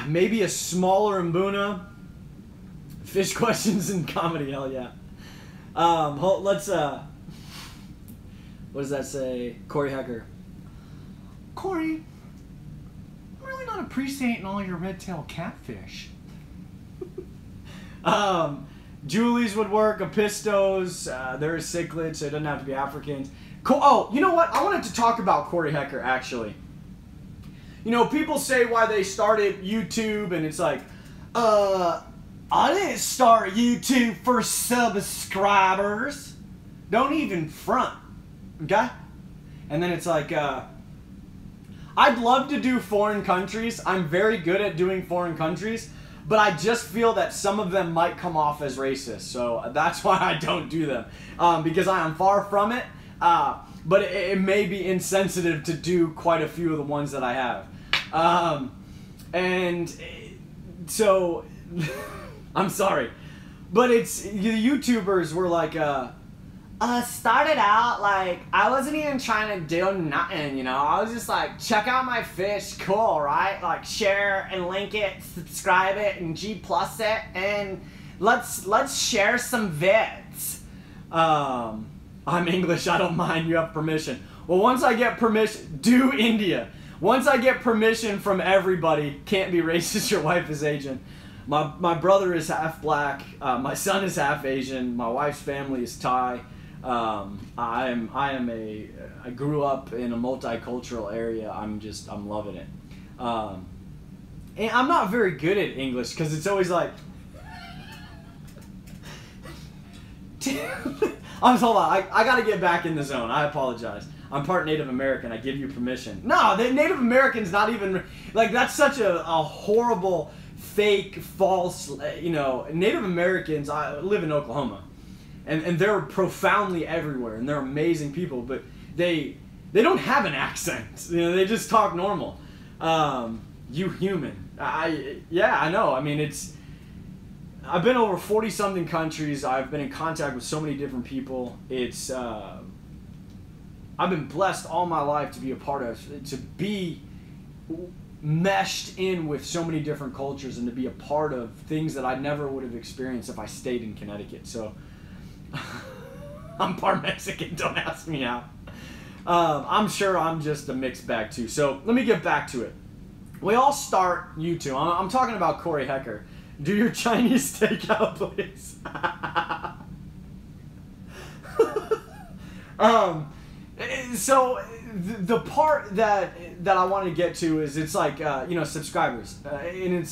Maybe a smaller Mbuna. Fish questions and comedy, hell yeah. Let's, what does that say? Corey Hecker. Corey, I'm really not appreciating all your red-tailed catfish. Julie's would work, Apistos, they're cichlids, so it doesn't have to be Africans. Oh, you know what? I wanted to talk about Corey Hecker, actually. People say why they started YouTube, and it's like, I didn't start YouTube for subscribers. Don't even front, okay? And then it's like, I'd love to do foreign countries. I'm very good at doing foreign countries, but I just feel that some of them might come off as racist. So that's why I don't do them, because I am far from it. But it may be insensitive to do quite a few of the ones that I have. And so, I'm sorry. But the YouTubers were like, started out, like, I wasn't even trying to do nothing, I was just like, check out my fish, cool, right? Like, share and link it, subscribe it, and G+ it, and let's share some vids. I'm English, I don't mind, you have permission. Well, once I get permission, do India. Once I get permission from everybody, can't be racist, your wife is Asian. My brother is half black, my son is half Asian, my wife's family is Thai. I grew up in a multicultural area. I'm loving it. And I'm not very good at English because it's always like, hold on, I gotta get back in the zone. I apologize. I'm part Native American. I give you permission. No, the Native American's not even, like, that's such a horrible, fake, false, Native Americans, I live in Oklahoma, and they're profoundly everywhere, and they're amazing people, but they don't have an accent. They just talk normal. You human. I know. I mean, I've been over 40-something countries. I've been in contact with so many different people. I've been blessed all my life to be a part of, to be meshed in with so many different cultures and to be a part of things that I never would have experienced if I stayed in Connecticut. So I'm part Mexican, don't ask me how. I'm sure I'm just a mixed bag too. So let me get back to it. We all start YouTube. I'm talking about Corey Hecker. Do your Chinese takeout, please. So the part that I want to get to is it's like subscribers, and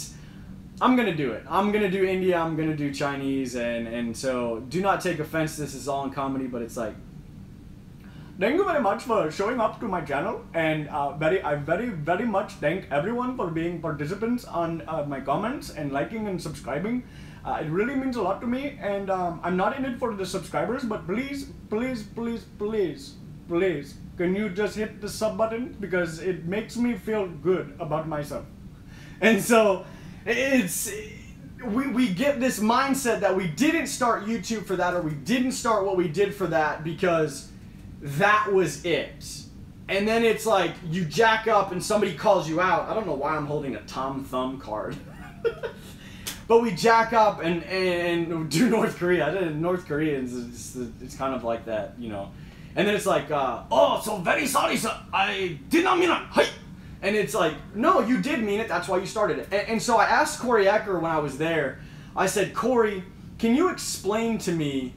I'm gonna do it. I'm gonna do India. I'm gonna do Chinese, and so do not take offense. This is all in comedy, but it's like, thank you very much for showing up to my channel, and I very much thank everyone for being participants on my comments and liking and subscribing. It really means a lot to me, and I'm not in it for the subscribers, but please, can you just hit the sub button, because it makes me feel good about myself. And so we get this mindset that we didn't start YouTube for that, or we didn't start what we did for that because that was it. And then it's like you jack up and somebody calls you out. I don't know why I'm holding a Tom Thumb card. But we jack up and do North Korea. North Koreans, it's kind of like that, And then it's like, oh, so very sorry, sir. I did not mean it. Hey. And it's like, no, you did mean it. That's why you started it. And so I asked Corey Ecker when I was there. I said, Corey, can you explain to me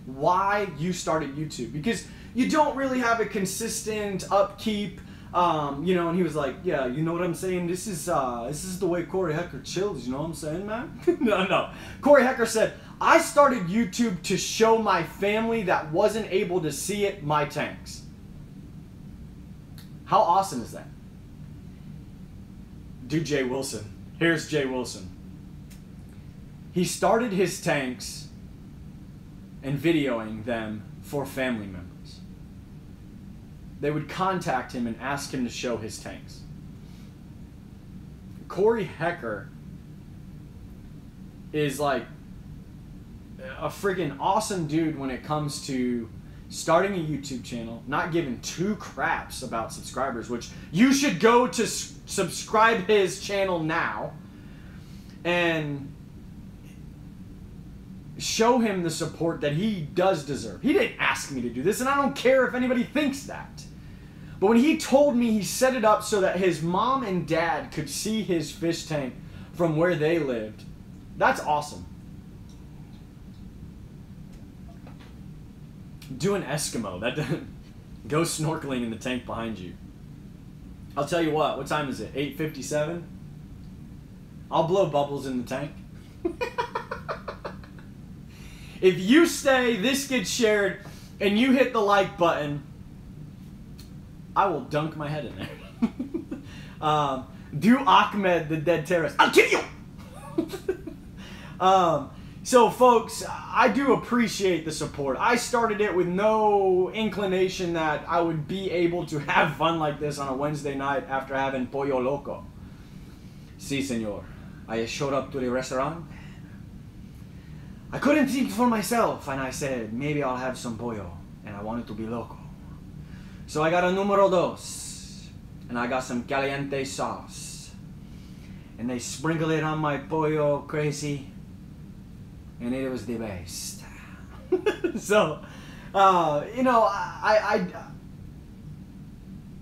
why you started YouTube? Because you don't really have a consistent upkeep, and he was like, yeah, you know what I'm saying? This is the way Corey Hecker chills, you know what I'm saying, man? No. Corey Hecker said, I started YouTube to show my family that wasn't able to see it my tanks. How awesome is that? Do Jay Wilson. Here's Jay Wilson. He started his tanks and videoing them for family members. They would contact him and ask him to show his tanks. Corey Hecker is like a friggin' awesome dude when it comes to starting a YouTube channel, not giving two craps about subscribers, which you should go to subscribe his channel now and show him the support that he does deserve. He didn't ask me to do this, and I don't care if anybody thinks that. But when he told me he set it up so that his mom and dad could see his fish tank from where they lived, that's awesome. Do an Eskimo. That doesn't go snorkeling in the tank behind you. I'll tell you what time is it? 8:57? I'll blow bubbles in the tank. If you stay, this gets shared, and you hit the like button, I will dunk my head in there. Do Ahmed the dead terrorist. I'll kill you! So folks, I do appreciate the support. I started it with no inclination that I would be able to have fun like this on a Wednesday night after having Pollo Loco. Si, senor. I showed up to the restaurant. I couldn't think for myself, and I said, maybe I'll have some pollo, and I wanted to be loco. So I got a numero dos, and I got some caliente sauce, and they sprinkled it on my pollo crazy, and it was the best. So,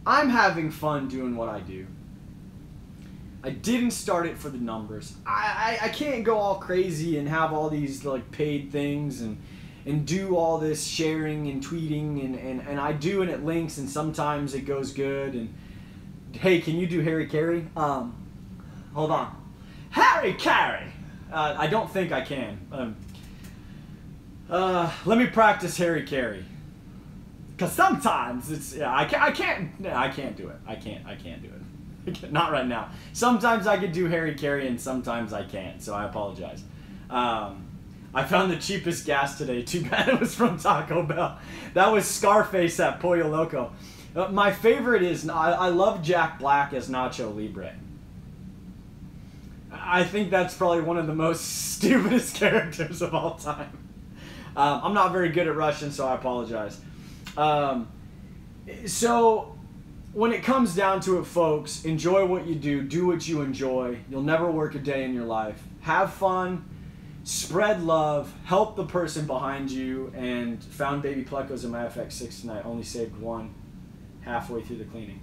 I'm having fun doing what I do. I didn't start it for the numbers. I can't go all crazy and have all these like paid things and do all this sharing and tweeting, and I do, and it links, and sometimes it goes good. And hey, can you do Harry Carey? Hold on. Harry Carey! I don't think I can. Let me practice Harry Carey. Because sometimes it's, yeah, I can't do it. I can't do it. Not right now. Sometimes I can do Harry Carey and sometimes I can't, so I apologize. I found the cheapest gas today. Too bad it was from Taco Bell. That was Scarface at Pollo Loco. My favorite is, I love Jack Black as Nacho Libre. I think that's probably one of the most stupidest characters of all time. I'm not very good at Russian, so I apologize. So, when it comes down to it, folks, enjoy what you do what you enjoy. You'll never work a day in your life. Have fun, spread love, help the person behind you, and found baby plecos in my FX6 tonight. Only saved one halfway through the cleaning.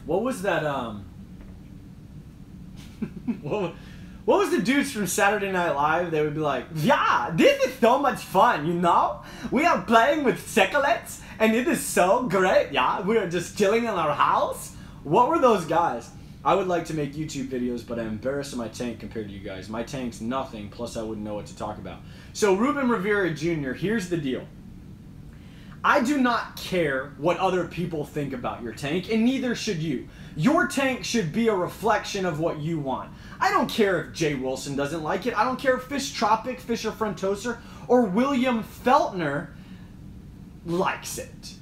What was that, what was the dudes from Saturday Night Live? They would be like, yeah, this is so much fun, you know? We are playing with chocolates, and it is so great, yeah? We are just chilling in our house. What were those guys? I would like to make YouTube videos, but I'm embarrassed of my tank compared to you guys. My tank's nothing, plus I wouldn't know what to talk about. So, Ruben Rivera Jr., here's the deal. I do not care what other people think about your tank, and neither should you. Your tank should be a reflection of what you want. I don't care if Jay Wilson doesn't like it. I don't care if Fish Tropic, Fisher Frontoser, or William Feltner likes it.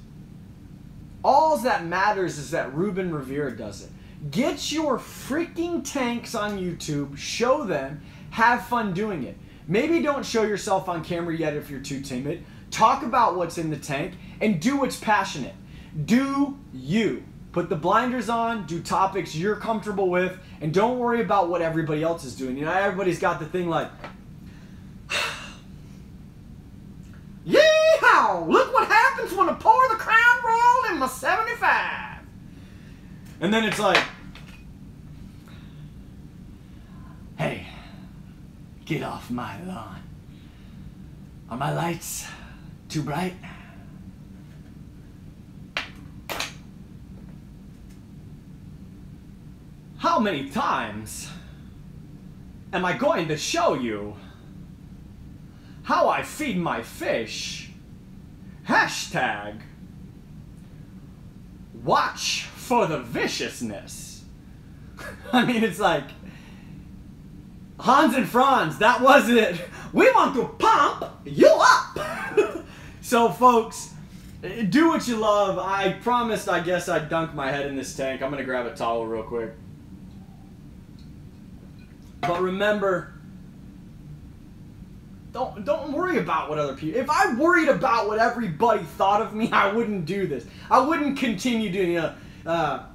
All that matters is that Ruben Rivera does it. Get your freaking tanks on YouTube, show them, have fun doing it. Maybe don't show yourself on camera yet if you're too timid. Talk about what's in the tank and do what's passionate. Do you. Put the blinders on, do topics you're comfortable with, and don't worry about what everybody else is doing. You know, everybody's got the thing like, yeehaw! Look what happens when I pour the Crown Royal in my 75. And then it's like, Hey, get off my lawn. Are my lights too bright? how many times am I going to show you how I feed my fish? Hashtag watch for the viciousness. I mean, it's like Hans and Franz, that was it. We want to pump you up. So folks, do what you love. I promised, I guess, I'd dunk my head in this tank. I'm gonna grab a towel real quick. But remember, don't worry about what other people. If I worried about what everybody thought of me, I wouldn't do this. I wouldn't continue doing the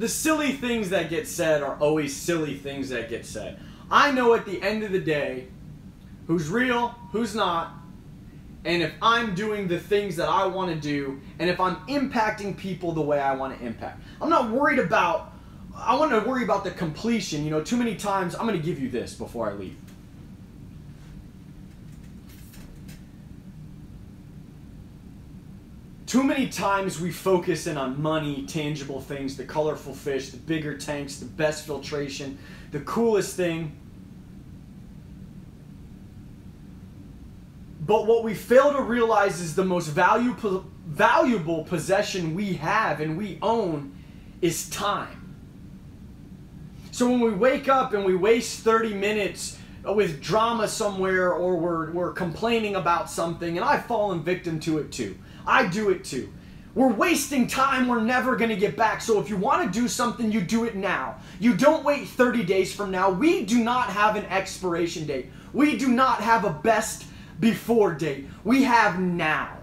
silly things that get said are always silly things that get said. I know at the end of the day who's real, who's not, and if I'm doing the things that I want to do, and if I'm impacting people the way I want to impact. I'm not worried about, I want to worry about the completion. You know, too many times, I'm going to give you this before I leave. Too many times we focus in on money, tangible things, the colorful fish, the bigger tanks, the best filtration, the coolest thing. But what we fail to realize is the most valuable possession we have and we own is time. So when we wake up and we waste 30 minutes with drama somewhere, or we're complaining about something, and I've fallen victim to it too. I do it too. We're wasting time we're never going to get back. So if you want to do something, you do it now. You don't wait 30 days from now. We do not have an expiration date. We do not have a best before date. We have now.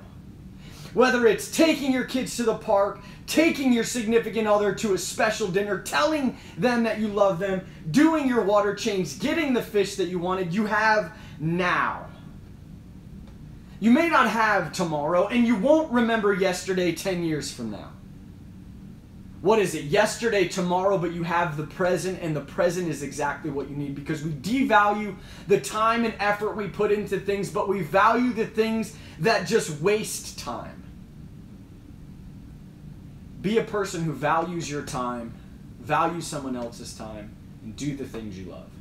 Whether it's taking your kids to the park, taking your significant other to a special dinner, telling them that you love them, doing your water change, getting the fish that you wanted, you have now. You may not have tomorrow, and you won't remember yesterday 10 years from now. what is it, yesterday, tomorrow, but you have the present, and the present is exactly what you need, because we devalue the time and effort we put into things, but we value the things that just waste time. Be a person who values your time, value someone else's time, and do the things you love.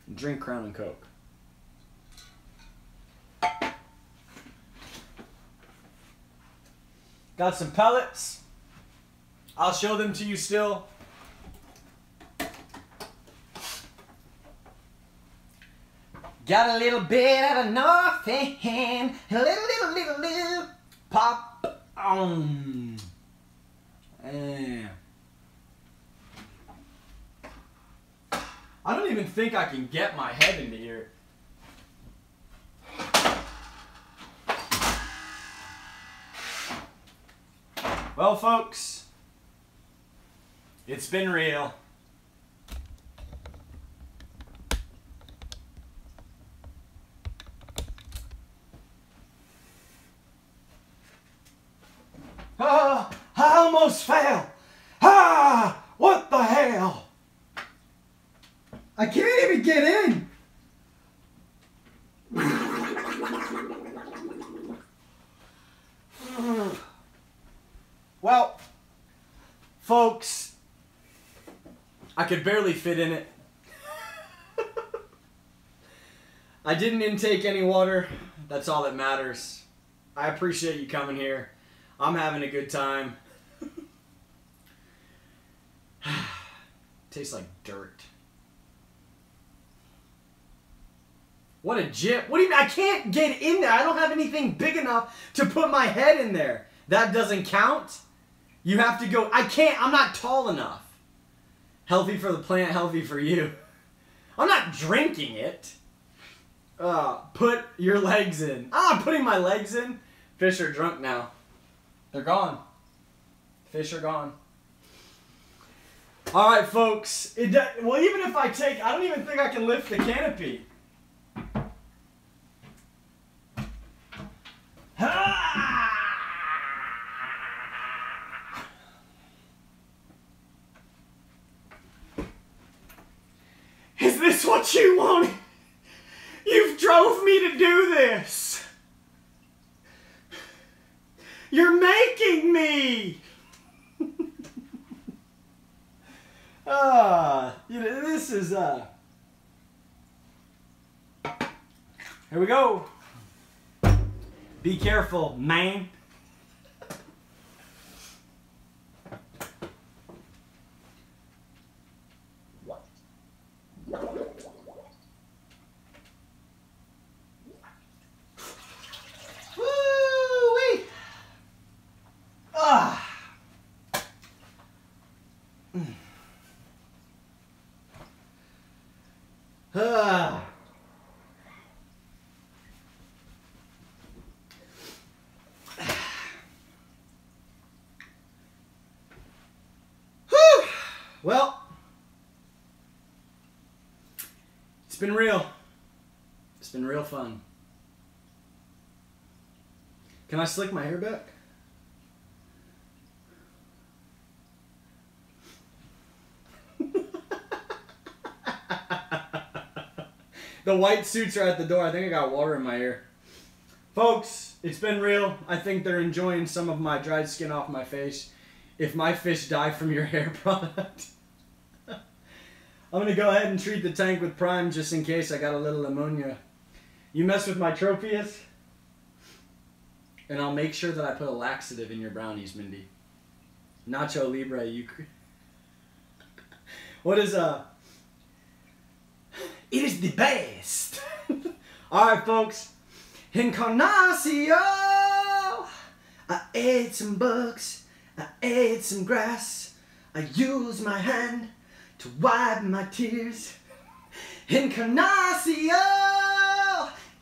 And drink Crown and Coke. Got some pellets. I'll show them to you still. Got a little bit of a north end, a little pop on. Yeah. I don't even think I can get my head into here. Well, folks, it's been real. Ah, I almost fell. Ah, what the hell? I can't even get in. Well, folks, I could barely fit in it. I didn't intake any water. That's all that matters. I appreciate you coming here. I'm having a good time. Tastes like dirt. What a jip. What do you mean? I can't get in there. I don't have anything big enough to put my head in there. That doesn't count. You have to go. I can't. I'm not tall enough. Healthy for the plant, healthy for you. I'm not drinking it. Put your legs in. I'm putting my legs in. Fish are drunk now. They're gone. Fish are gone. All right, folks. Well, even if I take, I don't even think I can lift the canopy. Is this what you wanted? You've drove me to do this. You're making me. This is here we go. Be careful, man. Woo-wee. Well, it's been real. It's been real fun. Can I slick my hair back? The white suits are at the door. I think I got water in my ear. Folks, it's been real. I think they're enjoying some of my dried skin off my face. If my fish die from your hair product, I'm going to go ahead and treat the tank with Prime just in case I got a little ammonia. You mess with my Tropius, and I'll make sure that I put a laxative in your brownies, Mindy. Nacho Libre, you... What is, It is the best! Alright, folks. Encarnacio! I ate some bugs. I ate some grass. I used my hand to wipe my tears. Encarnacio!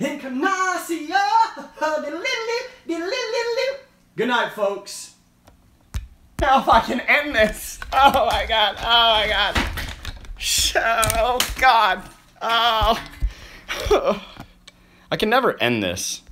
Encarnacio! Good night, folks. Now if I can end this. Oh my god. Oh my god. Oh god. Oh. I can never end this.